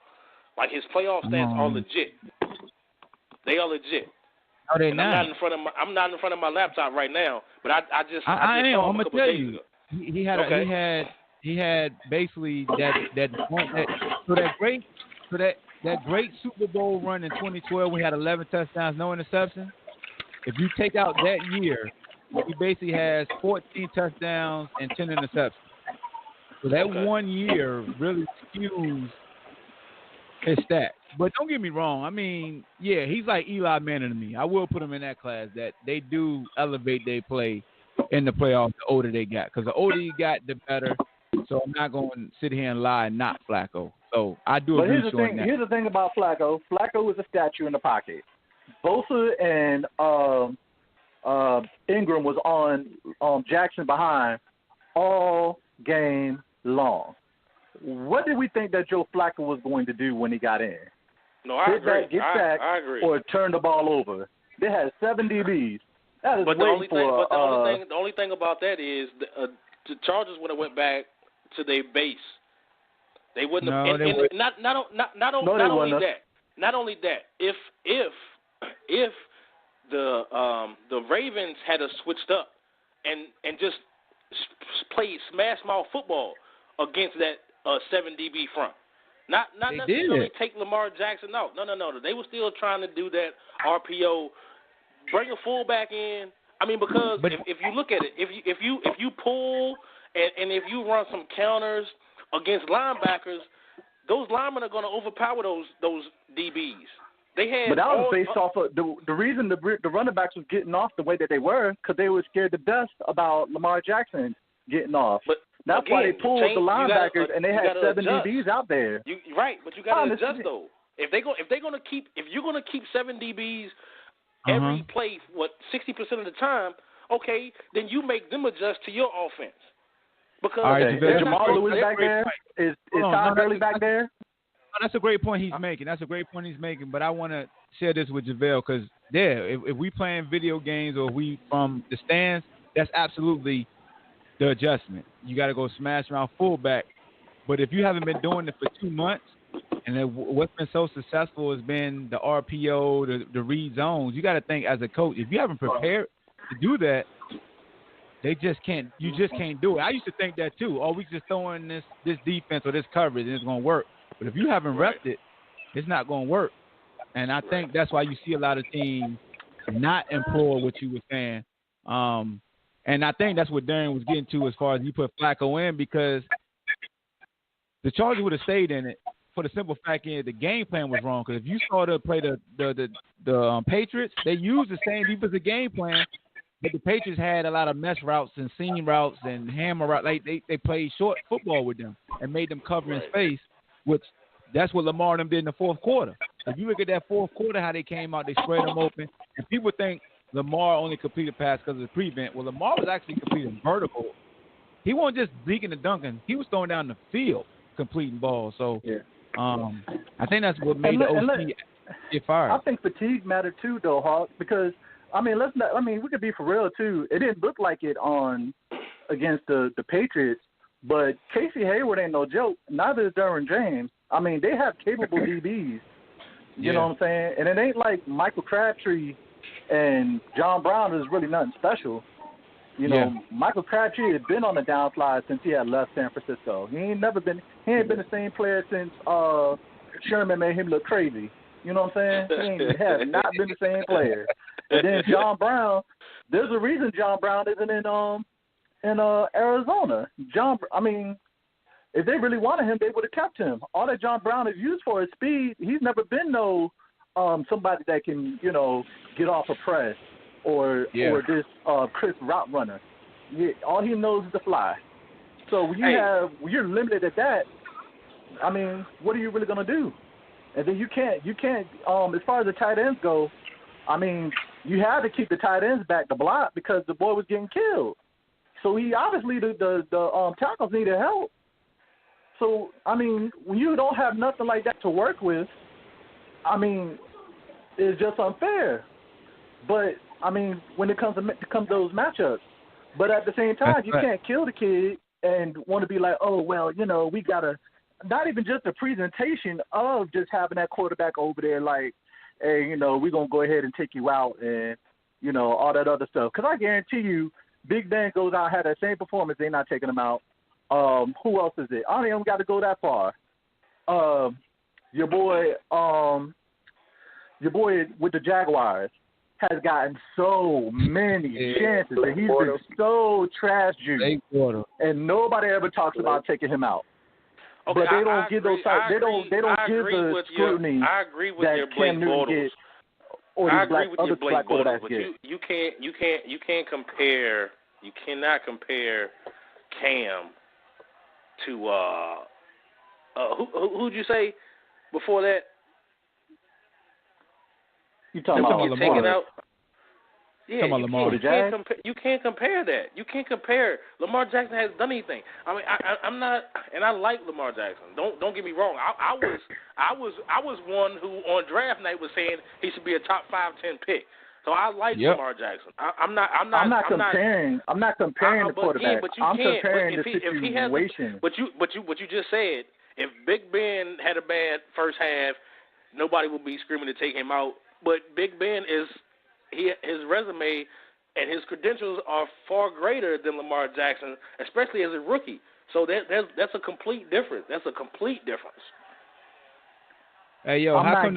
Like his playoff stats are legit. They are legit. No, they're not. I'm not in front of my laptop right now, but I just I am. saw I'm gonna tell you. He had basically that point that great Super Bowl run in 2012. We had 11 touchdowns, no interceptions. If you take out that year, he basically has 14 touchdowns and 10 interceptions. So that 1 year really skews his stats. But don't get me wrong. I mean, yeah, he's like Eli Manning to me. I will put him in that class that they do elevate their play in the playoffs the older they got. Because the older you got, the better. So I'm not going to sit here and lie and not Flacco. So I do agree with you on that. Here's the thing about Flacco. Flacco is a statue in the pocket. Bosa and Ingram was on Jackson behind all game long. What did we think that Joe Flacco was going to do when he got in? No, I agree. Get sacked, I agree. or turn the ball over. They had 7 DBs. That is the only thing about that is the Chargers would have went back to their base. They wouldn't have. Not only that. If the Ravens had switched up and just played smash mouth football against that 7 DB front. Not necessarily take Lamar Jackson out. No. They were still trying to do that RPO, bring a fullback in. I mean, because if you look at it, if you pull and if you run some counters against linebackers, those linemen are going to overpower those DBs. But that was based off of the reason the running backs was getting off the way that they were, because they were scared to death about Lamar Jackson getting off. But that's why they pulled the linebackers, and they had 7 DBs out there. Right, but you got to adjust though. If you're going to keep 7 DBs every play, 60% of the time, okay, then you make them adjust to your offense. Because is Jamal Lewis back there? Is Todd Gurley back there? That's a great point he's making. But I want to share this with JaVale, because if we playing video games or we from the stands, that's absolutely the adjustment. You got to go smash around fullback. But if you haven't been doing it for 2 months, and what's been so successful has been the RPO, the read zones, you got to think as a coach, if you haven't prepared to do that, you just can't do it. I used to think that too. Oh, we just throwing this defense or this coverage and it's going to work. But if you haven't repped it, it's not going to work. And I think that's why you see a lot of teams not employ what you were saying. And I think that's what Darren was getting to as far as he put Flacco in, because the Chargers would have stayed in it for the simple fact that the game plan was wrong. Because if you saw to play the Patriots, they used the same defensive game plan, but the Patriots had a lot of mesh routes and seam routes and hammer routes. They played short football with them and made them cover in space, which that's what Lamar and them did in the fourth quarter. If you look at that fourth quarter, how they came out, they spread them open. And people think Lamar only completed pass because of the prevent. Well, Lamar was actually completing vertical. He wasn't just deaking and dunking. He was throwing down the field, completing balls. So I think that's what made the OC get fired. I think fatigue mattered too, though, Hawk, because we could be for real too. It didn't look like it against the Patriots, but Casey Hayward ain't no joke. Neither is Derwin James. I mean, they have capable DBs. You know what I'm saying? And it ain't like Michael Crabtree and John Brown is really nothing special. You know, Michael Crabtree had been on the downslide since he had left San Francisco. He ain't been the same player since Sherman made him look crazy. You know what I'm saying? He has not been the same player. And then John Brown, there's a reason John Brown isn't in Arizona. If they really wanted him, they would have kept him. All that John Brown is used for is speed. He's never been somebody that can, you know, get off a press or this crisp route runner. All he knows is to fly. So when you're limited at that, I mean, what are you really gonna do? And then you can't. As far as the tight ends go, I mean, you had to keep the tight ends back to block because the boy was getting killed. So he obviously the tackles needed help. So, I mean, when you don't have nothing like that to work with, I mean, it's just unfair. But, I mean, when it comes to those matchups, but at the same time, you can't kill the kid and want to be like, oh, well, you know, we got to, not even just the presentation of just having that quarterback over there like, hey, you know, we're going to go ahead and take you out and, you know, all that other stuff. Because I guarantee you, Big Ben goes out and had that same performance, they're not taking him out. Who else is it? I don't even got to go that far. Your boy with the Jaguars has gotten so many chances, and he's been so trash juiced, and nobody ever talks about taking him out. Okay, but they don't give those type. They don't give the scrutiny. I agree with your Blake Bortles. I agree with your Blake Bortles, but you can't compare. You cannot compare Cam to who'd you say before that? You talking about Lamar? Out? Yeah, you can't compare that. You can't compare. Lamar Jackson hasn't done anything. I mean, I'm not, and I like Lamar Jackson. Don't get me wrong. I was one who on draft night was saying he should be a top 5-10 pick. So I like Lamar Jackson. I'm not comparing the quarterback. I'm comparing the situation. But you just said if Big Ben had a bad first half, nobody would be screaming to take him out. But Big Ben his resume and his credentials are far greater than Lamar Jackson, especially as a rookie. So that's a complete difference. That's a complete difference. Hey yo, how come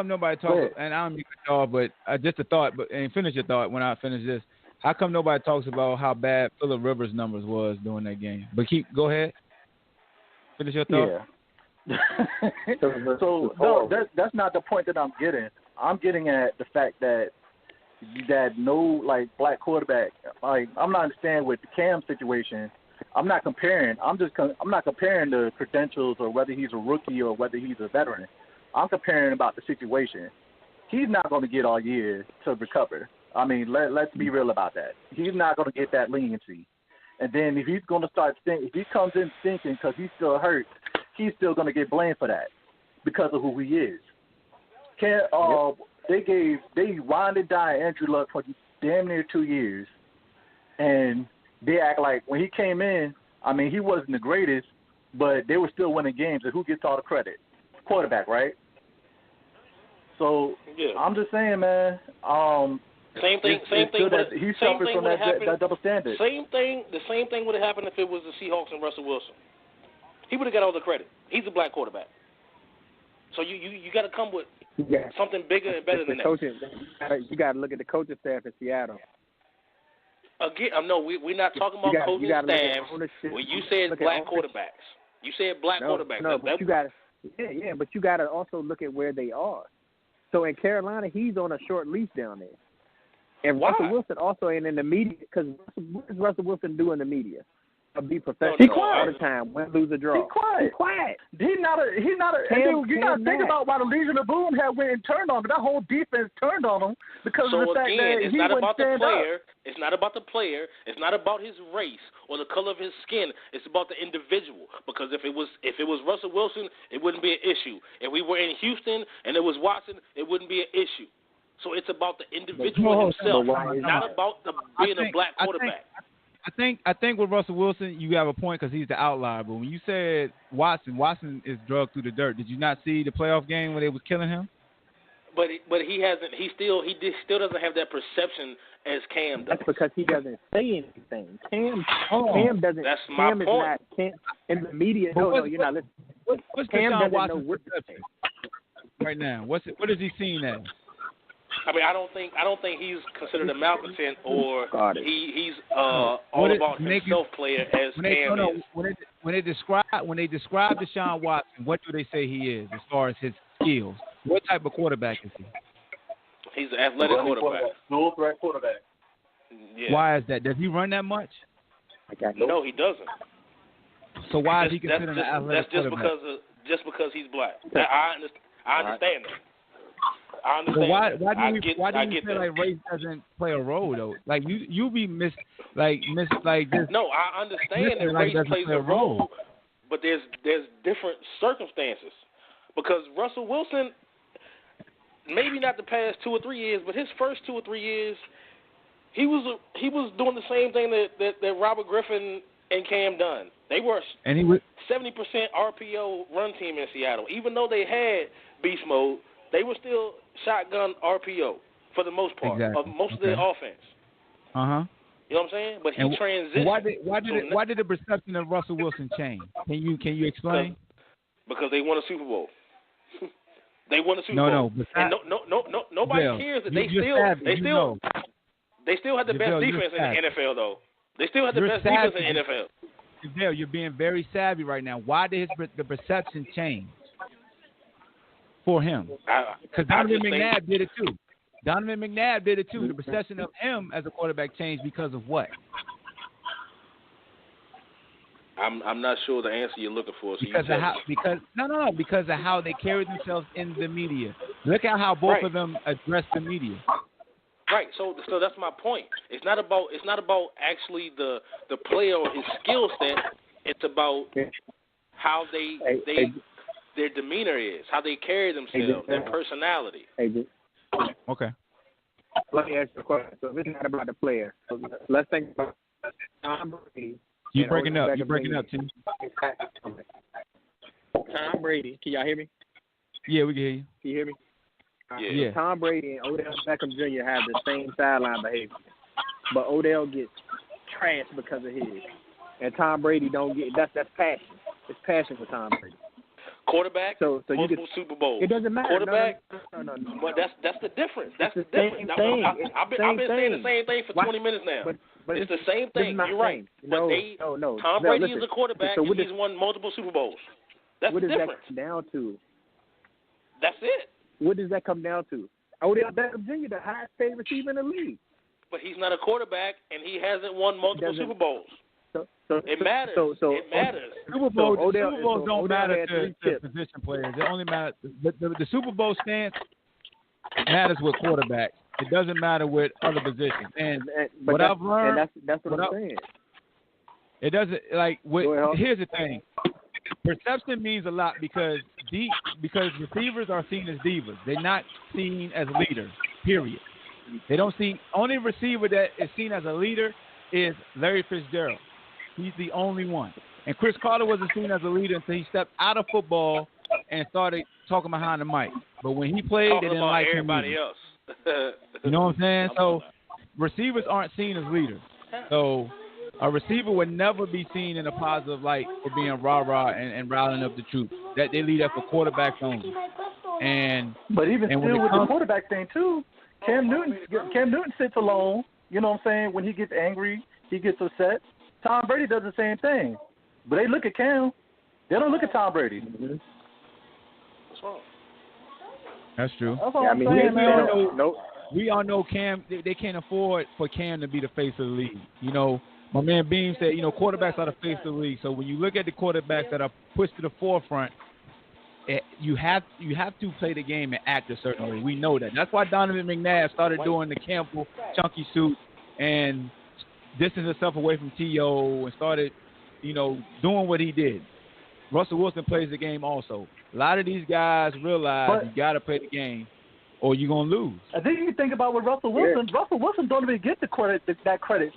nobody talks? And I don't mean to cut off, but just a thought. And finish your thought when I finish this. How come nobody talks about how bad Phillip Rivers' numbers was during that game? But go ahead. Finish your thought. Yeah. So no, that's not the point that I'm getting. I'm getting at the fact that no black quarterback. I'm not understanding with the Cam situation. I'm not comparing. I'm not comparing the credentials or whether he's a rookie or whether he's a veteran. I'm comparing about the situation. He's not going to get all year to recover. I mean, let's be real about that. He's not going to get that leniency. And then if he's going to start stinking, if he comes in stinking because he's still hurt, he's still going to get blamed for that because of who he is. They winded down Andrew Luck for damn near 2 years, and they act like when he came in, I mean, he wasn't the greatest, but they were still winning games. And who gets all the credit? Quarterback, right? So I'm just saying, man. Same thing. He suffered from that double standard. The same thing would have happened if it was the Seahawks and Russell Wilson. He would have got all the credit. He's a black quarterback. So you got to come with something bigger and better than that. You got to look at the coaching staff in Seattle. Again, no, we're not talking about coaching staff. When you said black quarterbacks, you said black quarterbacks. No, but you got to. Yeah, but you got to also look at where they are. So in Carolina, he's on a short leash down there. And Russell Wilson also ain't in the media because what does Russell Wilson do in the media? Be professional all the time. Win, lose, or draw. Be quiet. He's not a. You got to think about why the Legion of Boom had went and turned on him. That whole defense turned on him because of the fact that he wouldn't stand up. It's not about the player. It's not about his race or the color of his skin. It's about the individual. Because if it was Russell Wilson, it wouldn't be an issue. If we were in Houston and it was Watson, it wouldn't be an issue. So it's about the individual himself, not about being a black quarterback. I think with Russell Wilson, you have a point because he's the outlier. But when you said Watson is drugged through the dirt. Did you not see the playoff game when they was killing him? But he hasn't. He still doesn't have that perception as Cam does. That's because he doesn't say anything. Cam doesn't. That's my Cam point. Is not in the media. No, you're not listening. What's Cam Deshaun doesn't know Watson's what perception right now? What is he seen as? I mean, I don't think he's considered a malcontent or he's all about himself player as Cam is. When they describe Deshaun Watson, what do they say he is as far as his skills? What type of quarterback is he? He's an athletic quarterback. Dual threat quarterback. Yeah. Why is that? Does he run that much? No, he doesn't. So why is he considered an athletic quarterback? That's just because he's black. I understand that. I understand. Well, why do you feel that. like race doesn't play a role though? Like you be miss like this. No, I understand that race plays a role, but there's different circumstances. Because Russell Wilson, maybe not the past 2 or 3 years, but his first 2 or 3 years, he was doing the same thing that Robert Griffin and Cam done. They were 70% RPO run team in Seattle. Even though they had beast mode, they were still shotgun RPO for the most part of most of their offense. You know what I'm saying? But he transitioned. Why did the perception of Russell Wilson change? Can you explain? Because they won a Super Bowl. They won a Super Bowl. No. And nobody cares that they still had the best defense in the NFL though. They still had the best defense in the NFL. Dale, you're being very savvy right now. Why did the perception change for him? Because Donovan McNabb did it too. The perception of him as a quarterback changed because of what? I'm not sure the answer you're looking for. So because of how they carry themselves in the media. Look at how both of them address the media. Right. So that's my point. It's not about actually the player or his skill set. It's about how their demeanor is, how they carry themselves, their personality. Okay. Let me ask you a question. So it's not about the player. So let's think about Tom Brady. You're breaking up, Tim. Tom Brady. Can y'all hear me? Yeah, we can hear you. Can you hear me? Yeah. Tom Brady and Odell Beckham Jr. have the same sideline behavior, but Odell gets trashed because of his, and Tom Brady don't get. That's passion. It's passion for Tom Brady. Quarterback, so multiple Super Bowls. It doesn't matter. Quarterback, no. But that's the difference. That's the difference. I've been saying the same thing for 20 minutes now. But it's the same thing. You're right. No. Tom Brady is a quarterback, and he's won multiple Super Bowls. That's the difference. What does that come down to? That's it. What does that come down to? Odell Beckham Jr., the highest paid receiver in the league. But he's not a quarterback, and he hasn't won multiple Super Bowls. So it matters. It matters. Super Bowls don't matter to position players. It only matters. The Super Bowl stance matters with quarterbacks. It doesn't matter with other positions. And what I've learned, and that's what I'm saying. It doesn't here's the thing. Perception means a lot because receivers are seen as divas. They're not seen as leaders. Period. They don't see. Only receiver that is seen as a leader is Larry Fitzgerald. He's the only one. And Chris Carter wasn't seen as a leader until he stepped out of football and started talking behind the mic. But when he played, they didn't like everybody him. Else. You know what I'm saying? So receivers aren't seen as leaders. So a receiver would never be seen in a positive light for being rah-rah and rallying up the troops. That they lead up for quarterbacks only. But even still with the quarterback thing too, Cam Newton sits alone. You know what I'm saying? When he gets angry, he gets upset. Tom Brady does the same thing. But they look at Cam. They don't look at Tom Brady. What's wrong? That's true. That's all I'm saying, we all know Cam. They can't afford for Cam to be the face of the league. You know, my man Beam said, quarterbacks are the face of the league. So when you look at the quarterbacks that are pushed to the forefront, you have to play the game and act a certain way. We know that. That's why Donovan McNabb started doing the Campbell chunky suit and distanced himself away from T.O. and started, doing what he did. Russell Wilson plays the game also. A lot of these guys realize you got to play the game or you're going to lose. I think you think about with Russell Wilson. Yeah. Russell Wilson don't even get that credit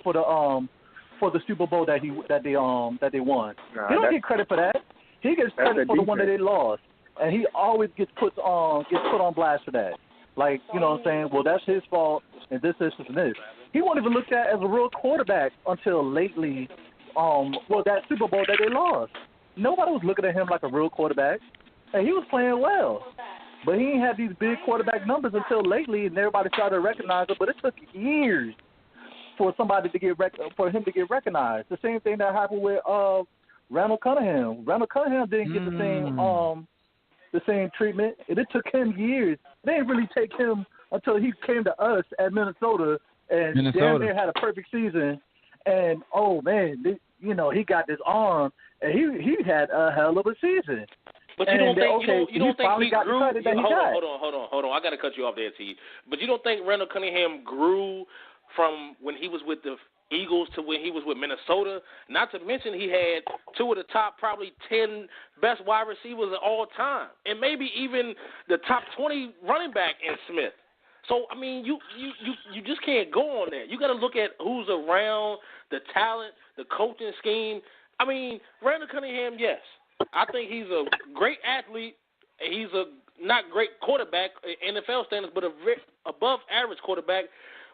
for the Super Bowl that they won. He don't get credit for that. He gets credit for the one that they lost, and he always gets put on blast for that. Like, you know what I'm saying? Well, that's his fault, and this. he wasn't even looked at as a real quarterback until lately. That Super Bowl that they lost. Nobody was looking at him like a real quarterback, and he was playing well. But he ain't had these big quarterback numbers until lately, and everybody started to recognize him. But it took years for somebody to for him to get recognized. The same thing that happened with Randall Cunningham. Randall Cunningham didn't get the same treatment, and it took him years. They didn't really take him until he came to us at Minnesota, and damn near had a perfect season. And oh man, he got this arm, and he had a hell of a season. But you don't think you don't think he grew? Hold on. I got to cut you off there, T. But you don't think Randall Cunningham grew from when he was with the Eagles to when he was with Minnesota? Not to mention he had two of the top probably 10 best wide receivers of all time, and maybe even the top 20 running back in Smith. So, I mean, you just can't go on that. You got to look at who's around, the talent, the coaching scheme. I mean, Randall Cunningham, yes. I think he's a great athlete. He's a not great quarterback, NFL standards, but a above average quarterback.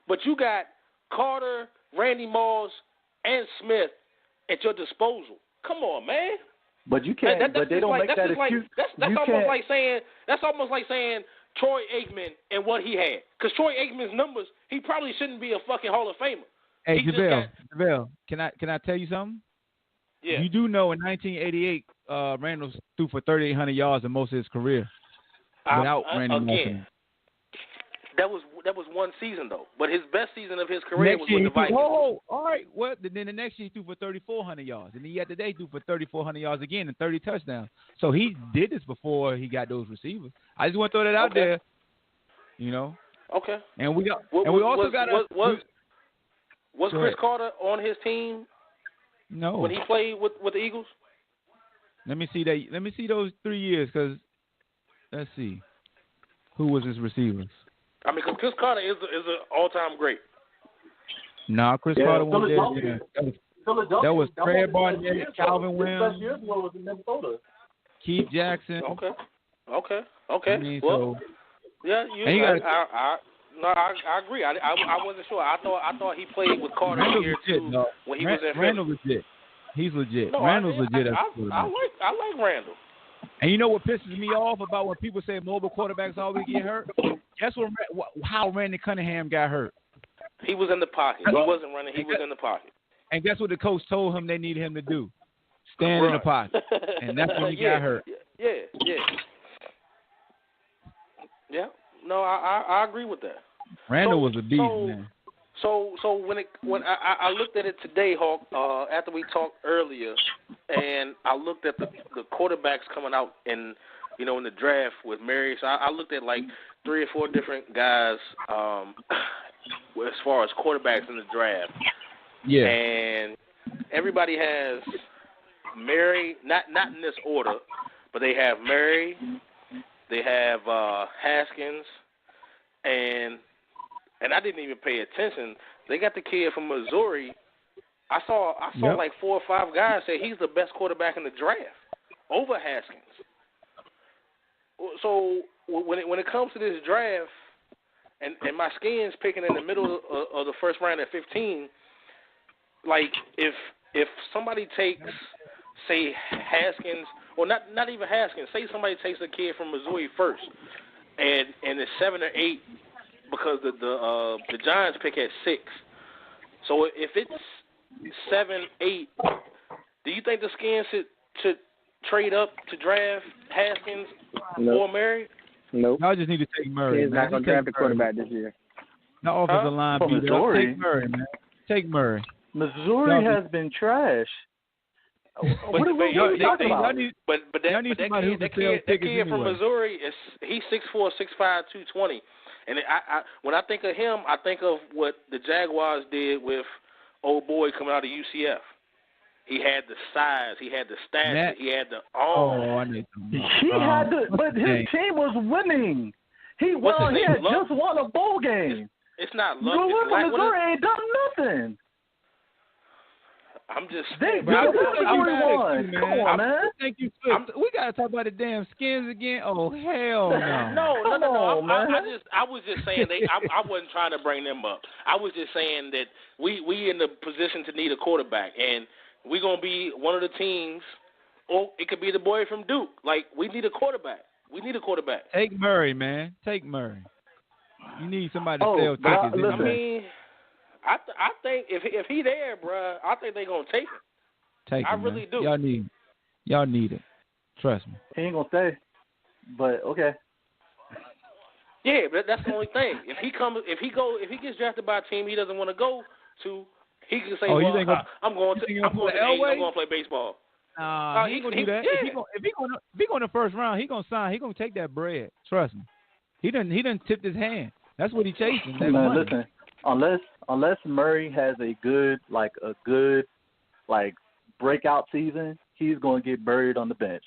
But you got Carter, Randy Moss, and Smith at your disposal. Come on, man. But you can't. But they don't make that excuse. That's almost like saying Troy Aikman and what he had. Because Troy Aikman's numbers, he probably shouldn't be a fucking Hall of Famer. Hey, JaVale, can I tell you something? Yeah. You do know in 1988, Randall threw for 3,800 yards in most of his career without Randy Moss. That was one season though, but his best season of his career was with the Vikings. All right. Well, then the next year he threw for 3,400 yards, and then yet today he threw for 3,400 yards again and 30 touchdowns. So he did this before he got those receivers. I just want to throw that out there, Okay. And we also got was Chris Carter on his team? No. When he played with the Eagles? Let me see that. Let me see those 3 years, because let's see who was his receivers. I mean, because Chris Carter is an all-time great. Nah, Chris Carter wasn't there. That was Fred Barnett, Calvin Williams, Keith Jackson. Okay. I mean, well, yeah, I agree. I wasn't sure. I thought he played with Carter here too when he was at Randall legit. He's legit. No, Randall's legit. I like Randall. And you know what pisses me off about when people say mobile quarterbacks always get hurt? Guess how Randy Cunningham got hurt? He was in the pocket. He wasn't running. He was in the pocket. And guess what the coach told him they needed him to do? Stand in the pocket. And that's when he got hurt. Yeah. No, I agree with that. Randall was a beast, man. So when I looked at it today, Hawk, after we talked earlier, and I looked at the quarterbacks coming out in the draft with Mary. So I looked at like 3 or 4 different guys as far as quarterbacks in the draft. Yeah. And everybody has Mary, not in this order, but they have Mary, they have Haskins, and I didn't even pay attention. They got the kid from Missouri. I saw like 4 or 5 guys say he's the best quarterback in the draft over Haskins. So when it comes to this draft, and my skin's picking in the middle of the first round at 15, like if somebody takes, say, Haskins, or not even Haskins, say somebody takes a kid from Missouri first, and it's 7 or 8 because the Giants pick at 6. So if it's 7, 8, do you think the Skins should trade up to draft Haskins or Murray? Nope. I just need to take Murray. He's not going to draft a quarterback this year. No offensive line beat Missouri. Take Murray, man. Take Murray. Missouri has been trash. What are you talking about? But that kid from Missouri he's 6'4", 6'5", 220. And when I think of him, I think of what the Jaguars did with old boy coming out of UCF. He had the size, he had the stature, he had the arm. But his team was winning. He had just won a bowl game. It's not luck. Missouri ain't done nothing. I'm just They saying, bro. Come on, man. Thank you, Swift. We gotta talk about the damn Skins again. Oh hell no. No. I was just saying I wasn't trying to bring them up. I was just saying that we in the position to need a quarterback, and we're gonna be one of the teams, or it could be the boy from Duke. Like, we need a quarterback. Take Murray, man. Take Murray. You need somebody to sell tickets. I mean, I think if he there, bro, I think they gonna take him. Take him. I really do. Y'all need it. Trust me. He ain't gonna stay, but okay. Yeah, but that's the only thing. If he gets drafted by a team he doesn't want to go to, he can say, I'm going to play baseball. He ain't gonna do that. Yeah. If he go in the first round, he gonna sign. He gonna take that bread. Trust me. He done tipped his hand. That's what he chasing. That money. Listen, unless Murray has a good breakout season, he's gonna get buried on the bench.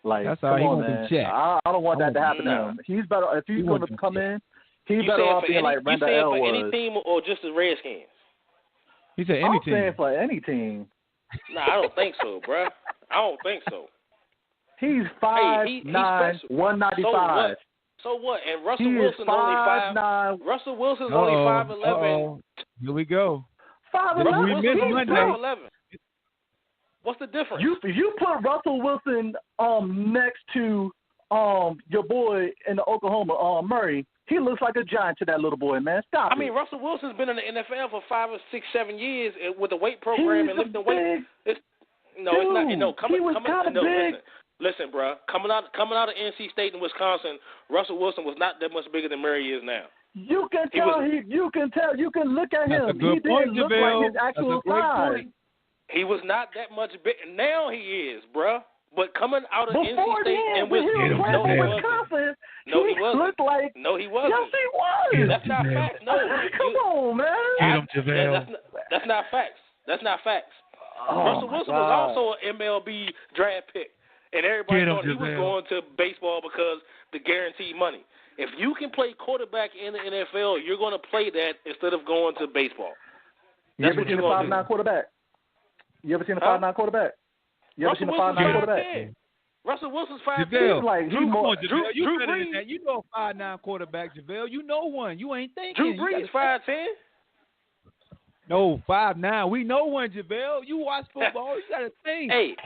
Like, that's come on, man. I don't want that to happen to him. He's better if he's going to come in. He's better off being like Randall L was. You saying for any team or just the Redskins? He said any team. I'm saying for any team. Nah, I don't think so, bro. I don't think so. He's 5'9", 195. So what? And Russell Wilson's only 5'9". Russell Wilson's only 5'11". Here we go. 5'11". We missed Monday. 5'11". What's the difference? You put Russell Wilson next to your boy in the Oklahoma Murray. He looks like a giant to that little boy, man. Stop it. I mean, Russell Wilson's been in the NFL for 5 or 6, 7 years with a weight program and lifting weights. It's not. No, Listen, bro. Coming out of NC State and Wisconsin, Russell Wilson was not that much bigger than Murray is now. You can tell. You can look at him. He didn't look like his actual size. He was not that much big. Now he is, bro. But coming out of NC State and Wisconsin, no, he wasn't. Looked like, no, he wasn't. Yes, he was. That's not facts. No, come on, man. Get him, JaVale. That's not facts. That's not facts. Russell Wilson was also an MLB draft pick, and everybody thought he was going to baseball because the guaranteed money. If you can play quarterback in the NFL, you're going to play that instead of going to baseball. You ever seen a 5'9" quarterback? You ever seen a 5'9" quarterback? You ever seen a 5'9" quarterback? Russell Wilson's 5'10". Drew Brees. You know a 5'9" quarterback, JaVale. You know one. You ain't thinking. Drew Brees 5'10". No, 5'9". We know one, JaVale. You watch football. You got to think. Hey.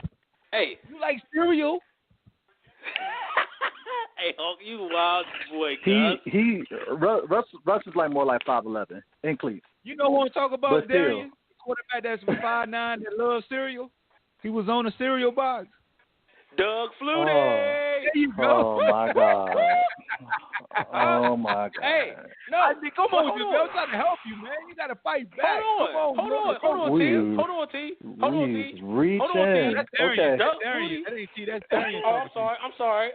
You like cereal? Hey, Hulk, you wild boy, Russ is like more like 5'11" in cleats. You know who I'm talking about, Darian? Quarterback that's 5'9" that loves cereal. He was on a cereal box. Doug Flutie. There you go. Oh my God. Oh my God. Hey, no, come on, JaVale. I'm trying to help you, man. You got to fight back. Hold on, T. Reaching. That's Darian. That ain't T. That's Darian. Oh, I'm sorry.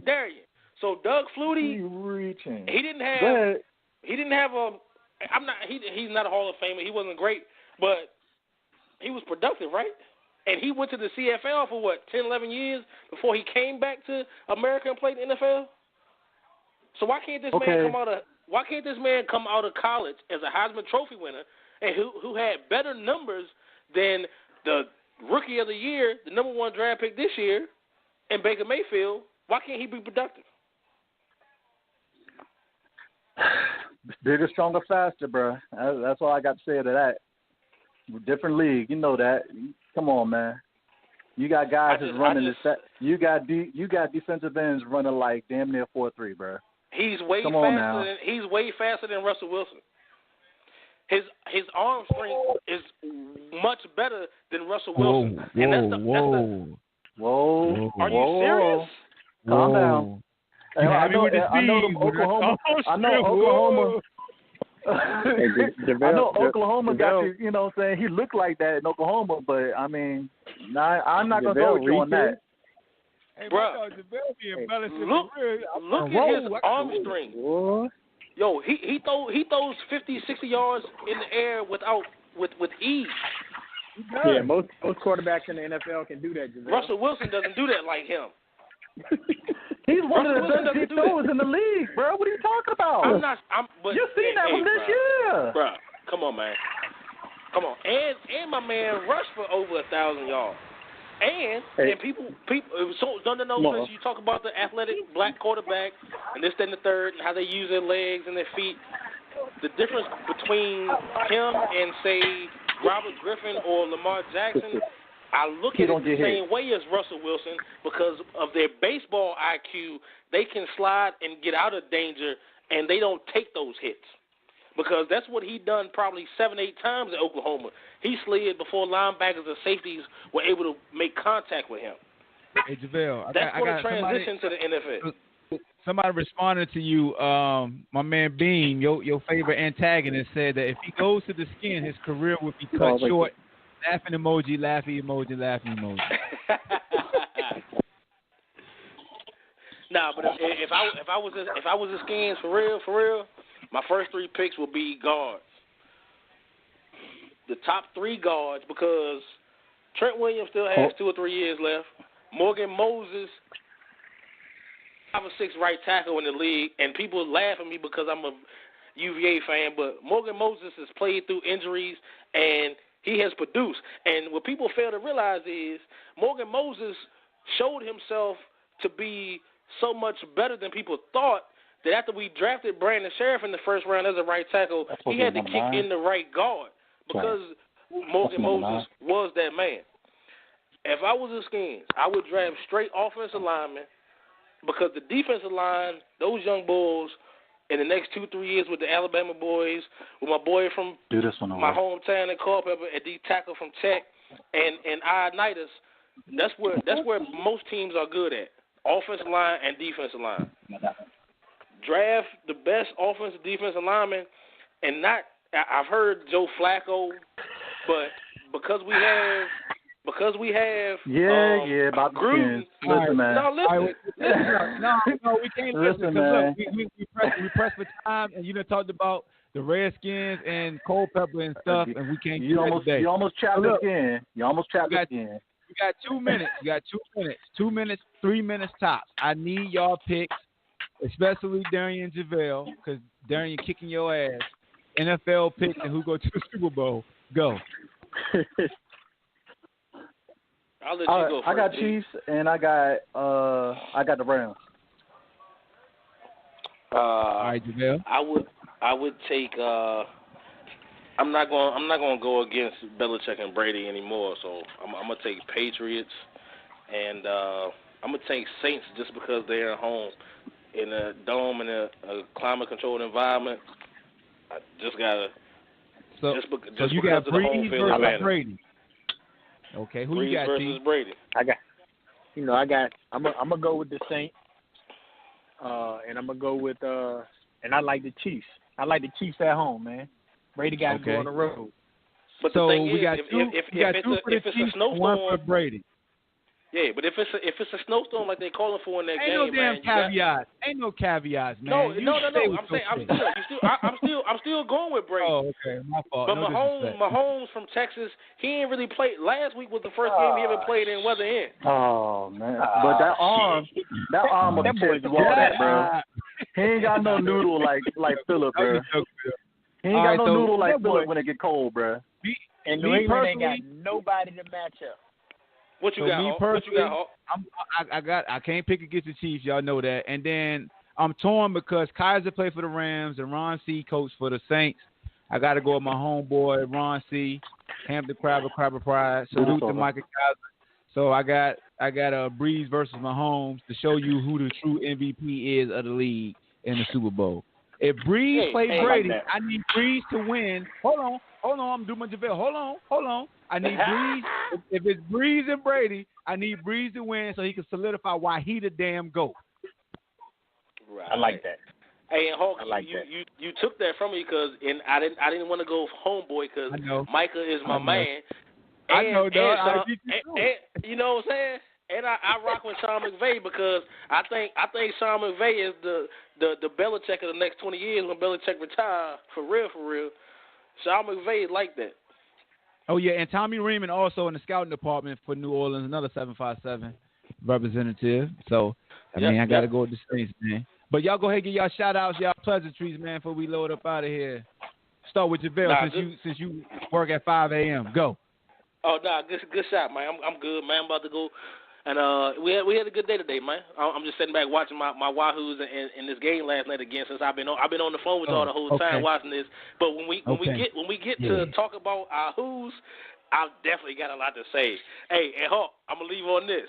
Darian. So Doug Flutie. Reaching. He didn't have a. He's not a Hall of Famer. He wasn't great, but he was productive, right? And he went to the CFL for 10, 11 years before he came back to America and played in the NFL. So why can't this man come out of college as a Heisman Trophy winner and who had better numbers than the Rookie of the Year, the number 1 draft pick this year, and Baker Mayfield? Why can't he be productive? Bigger, stronger, faster, bro. That's all I got to say to that. Different league, you know that. Come on, man. You got guys that's running this. You got defensive ends running like damn near 4.3, bro. He's way faster than Russell Wilson. His arm strength is much better than Russell Wilson. Whoa. Are you serious? Calm down. I know Oklahoma. I know Oklahoma got you. You know what I'm saying? He looked like that in Oklahoma, but I mean, I'm not gonna go with you on that. Hey, bro, look at his arm strength. Yo, he throws 50, 60 yards in the air with ease. Yeah, most quarterbacks in the NFL can do that. JaVale. Russell Wilson doesn't do that like him. He's one of the best deep throwers in the league, bro. What are you talking about? But you've seen that from this year. Bro, come on, man. Come on, and my man rushed for over 1,000 yards. And people, so since you talk about the athletic black quarterback and this, that, and the third, and how they use their legs and their feet, the difference between him and, say, Robert Griffin or Lamar Jackson, I look at it the same way as Russell Wilson because of their baseball IQ. They can slide and get out of danger, and they don't take those hits. Because that's what he done probably 7-8 times at Oklahoma. He slid before linebackers and safeties were able to make contact with him. Hey, JaVale, that's going to transition to the NFL. Somebody responded to you, my man Bean, your favorite antagonist, said that if he goes to the skin, his career would be cut short. Laughing emoji, laughing emoji, laughing emoji. Nah, but if I was the Skins for real, my first 3 picks will be guards. The top 3 guards, because Trent Williams still has 2 or 3 years left. Morgan Moses, 5 or 6 right tackle in the league, and people laugh at me because I'm a UVA fan, but Morgan Moses has played through injuries, and he has produced. And what people fail to realize is Morgan Moses showed himself to be so much better than people thought that after we drafted Brandon Sheriff in the first round as a right tackle, he had to kick in the right guard because Morgan Moses was that man. If I was the Skins, I would draft straight offensive linemen because the defensive line, those young bulls, in the next 2-3 years with the Alabama boys, with my boy from my hometown in Culpeper, at D tackle from Tech, and Ionitis, that's where most teams are good at, offensive line and defensive line. Draft the best offensive defensive lineman, and not. I've heard Joe Flacco, but because we have about Gruden. Listen, man. No, we can't listen. Look, we press for time, and you done talked about the Redskins and Culpeper and stuff, and we can't. You almost chapped the skin. You almost chapped the skin. You got 2 minutes. 2 minutes, 3 minutes tops. I need y'all picks, especially Darian JaVale, because Darian kicking your ass. NFL picks and who go to the Super Bowl. Go. I'll let you go first. I got Chiefs and I got the Rams. All right, JaVale. I would take. I'm not going to go against Belichick and Brady anymore. So I'm gonna take Patriots, and I'm gonna take Saints just because they're at home in a dome in a climate-controlled environment. I just gotta. So you got Breeze versus Brady. Okay, who Breeze you got? Versus Brady. I'm gonna go with the Saints, and I'm gonna go with and I like the Chiefs. I like the Chiefs at home, man. Brady got to go on the road. But so the thing we is, got two. if it's a snowstorm, one for Brady. Yeah, but if it's a snowstorm like they're calling for in that game, ain't no damn caveats. Ain't no caveats, man. No. I'm still going with Brady. Oh, okay, my fault. But no Mahomes from Texas, he ain't really played. Last week was the first game he ever played in weather in. Oh man, but that arm will catch the ball, bro. He ain't got no noodle like Phillip, bro. He ain't got no noodle like Phillip when it get cold, bro. And New England ain't got nobody to match up. What you got, Hawk? I can't pick against the Chiefs. Y'all know that. And then I'm torn because Kaiser played for the Rams and Ron C. coached for the Saints. I got to go with my homeboy Ron C. Hampton Crabber Pride. Salute to Michael Kaiser. So I got a Breeze versus Mahomes to show you who the true MVP is of the league in the Super Bowl. If Breeze plays Brady, I need Breeze to win. Hold on. I'm doing my JaVale. Hold on. I need Breeze. If it's Breeze and Brady, I need Breeze to win so he can solidify why he the damn GOAT. Right. I like that. Hey, and Hawk, you took that from me because I didn't want to go homeboy because Micah is my man. I know, dog. And you know what I'm saying? And I rock with Sean McVay because I think Sean McVay is the Belichick of the next 20 years when Belichick retire for real. Sean McVay like that. Oh yeah, and Tommy Reaman also in the scouting department for New Orleans, another 757 representative. So I got to go with the Saints, man. But y'all go ahead and get y'all shout outs, y'all pleasantries, man, before we load up out of here. Start with JaVale since you work at 5 a.m. Go. Oh, nah, good shot, man. I'm good, man. I'm about to go. And we had a good day today, man. I'm just sitting back watching my Wahoos in this game last night again. Since I've been on the phone with y'all the whole time watching this. But when we get to talk about our Who's, I've definitely got a lot to say. Hey, and Hawk, I'm gonna leave on this.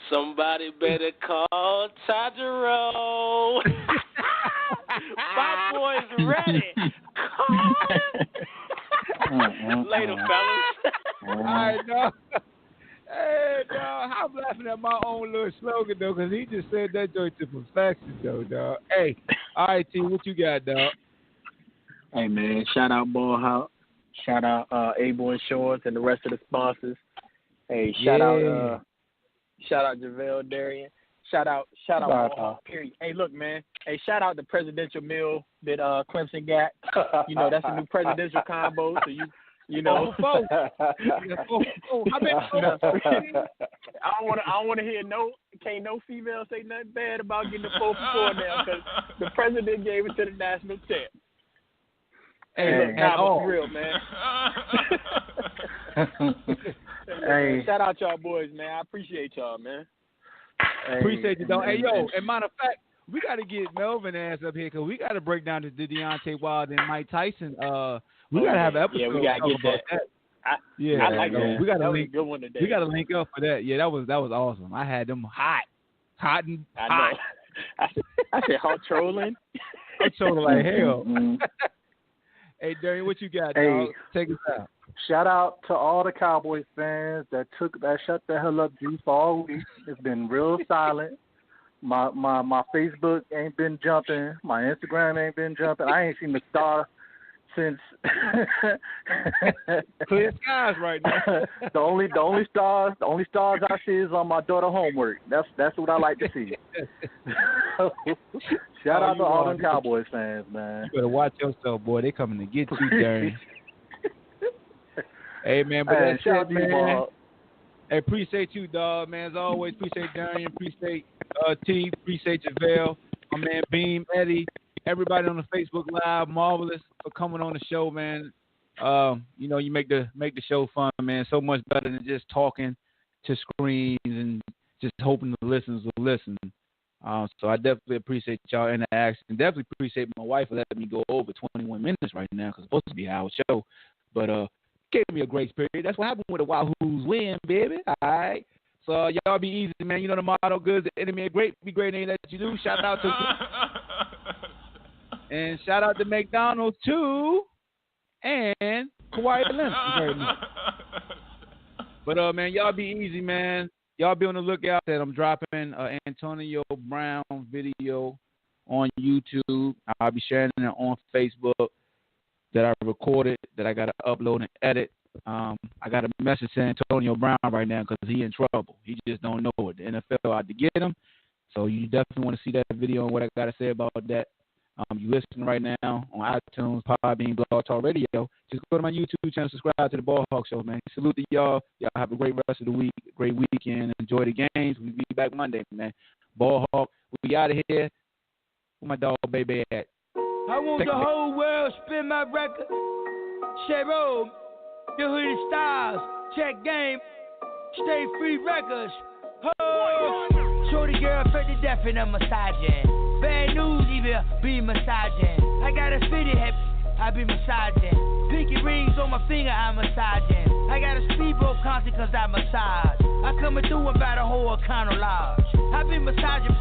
Somebody better call Tajero. My boy's ready. Call him. Later, fellas. All right, dog. Hey, dog. I'm laughing at my own little slogan, though, because he just said that joint to perfection, though, dog. Hey, all right, T, what you got, dog? Hey, man, shout out Ball Hawk. Shout out Able Insurance and the rest of the sponsors. Hey, shout out JaVale Darian. Shout out Ball Hawk, period. Hey, look, man. Hey, shout out the presidential meal that Clemson got. You know, that's a new presidential combo, so you know. I don't want to hear no female say nothing bad about getting the 4 for 4 now, because the president gave it to the national champ. Hey, look, real, man. Hey, shout out y'all boys, man. I appreciate y'all, man. Appreciate you, though. Hey, yo, and matter of fact, we got to get Melvin ass up here because we got to break down the Deontay Wilder and Mike Tyson. We got to have an episode. Yeah, we got to get that. I like that. We got to link. Good one today. We got to link up for that. Yeah, that was awesome. I had them hot. I know. I said hot trolling. I'm trolling like hell. Hey, Darian, what you got, dog? Take us out. Shout out to all the Cowboys fans that shut the hell up juice all week. It's been real silent. My Facebook ain't been jumping. My Instagram ain't been jumping. I ain't seen the star since clear skies right now. the only stars I see is on my daughter homework. That's what I like to see. Shout out to all them Cowboys fans, man. You better watch yourself, boy. They coming to get you, Darian. Hey, man, but that's it, man. Hey, appreciate you, dog, man. As always, appreciate Darian, appreciate T, appreciate JaVale, my man Beam, Eddie, everybody on the Facebook Live, marvelous for coming on the show, man. You know, you make the show fun, man. So much better than just talking to screens and just hoping the listeners will listen. So I definitely appreciate y'all interaction. Definitely appreciate my wife for letting me go over 21 minutes right now because it's supposed to be an hour show. But gave me a grace period. That's what happened with the Wahoos win, baby. All right. So y'all be easy, man. You know the motto, good is the enemy of great. Be great in that you do. Shout out to and shout out to McDonald's too, and Kawhi Leonard. But man, y'all be easy, man. Y'all be on the lookout that I'm dropping Antonio Brown video on YouTube. I'll be sharing it on Facebook that I recorded, that I got to upload and edit. I got a message to Antonio Brown right now because he in trouble. He just don't know it. The NFL out to get him. So you definitely want to see that video and what I got to say about that. You listening right now on iTunes, PodBean, BlogTalk Radio. Just go to my YouTube channel, subscribe to the Ball Hawk Show, man. Salute to y'all. Y'all have a great rest of the week, great weekend. Enjoy the games. We'll be back Monday, man. Ball Hawk, we out of here. Where my dog baby at? I want the whole world spin my record. Cheryl, the hooded styles, check game, stay free records. Oh, shorty girl fed to death and I'm massaging. Bad news even be massaging. I got a city hip, I be massaging. Pinky rings on my finger, I'm massaging. I got a speedboat concert cause I massage. I coming through about a whole Econo Lodge. I be massaging,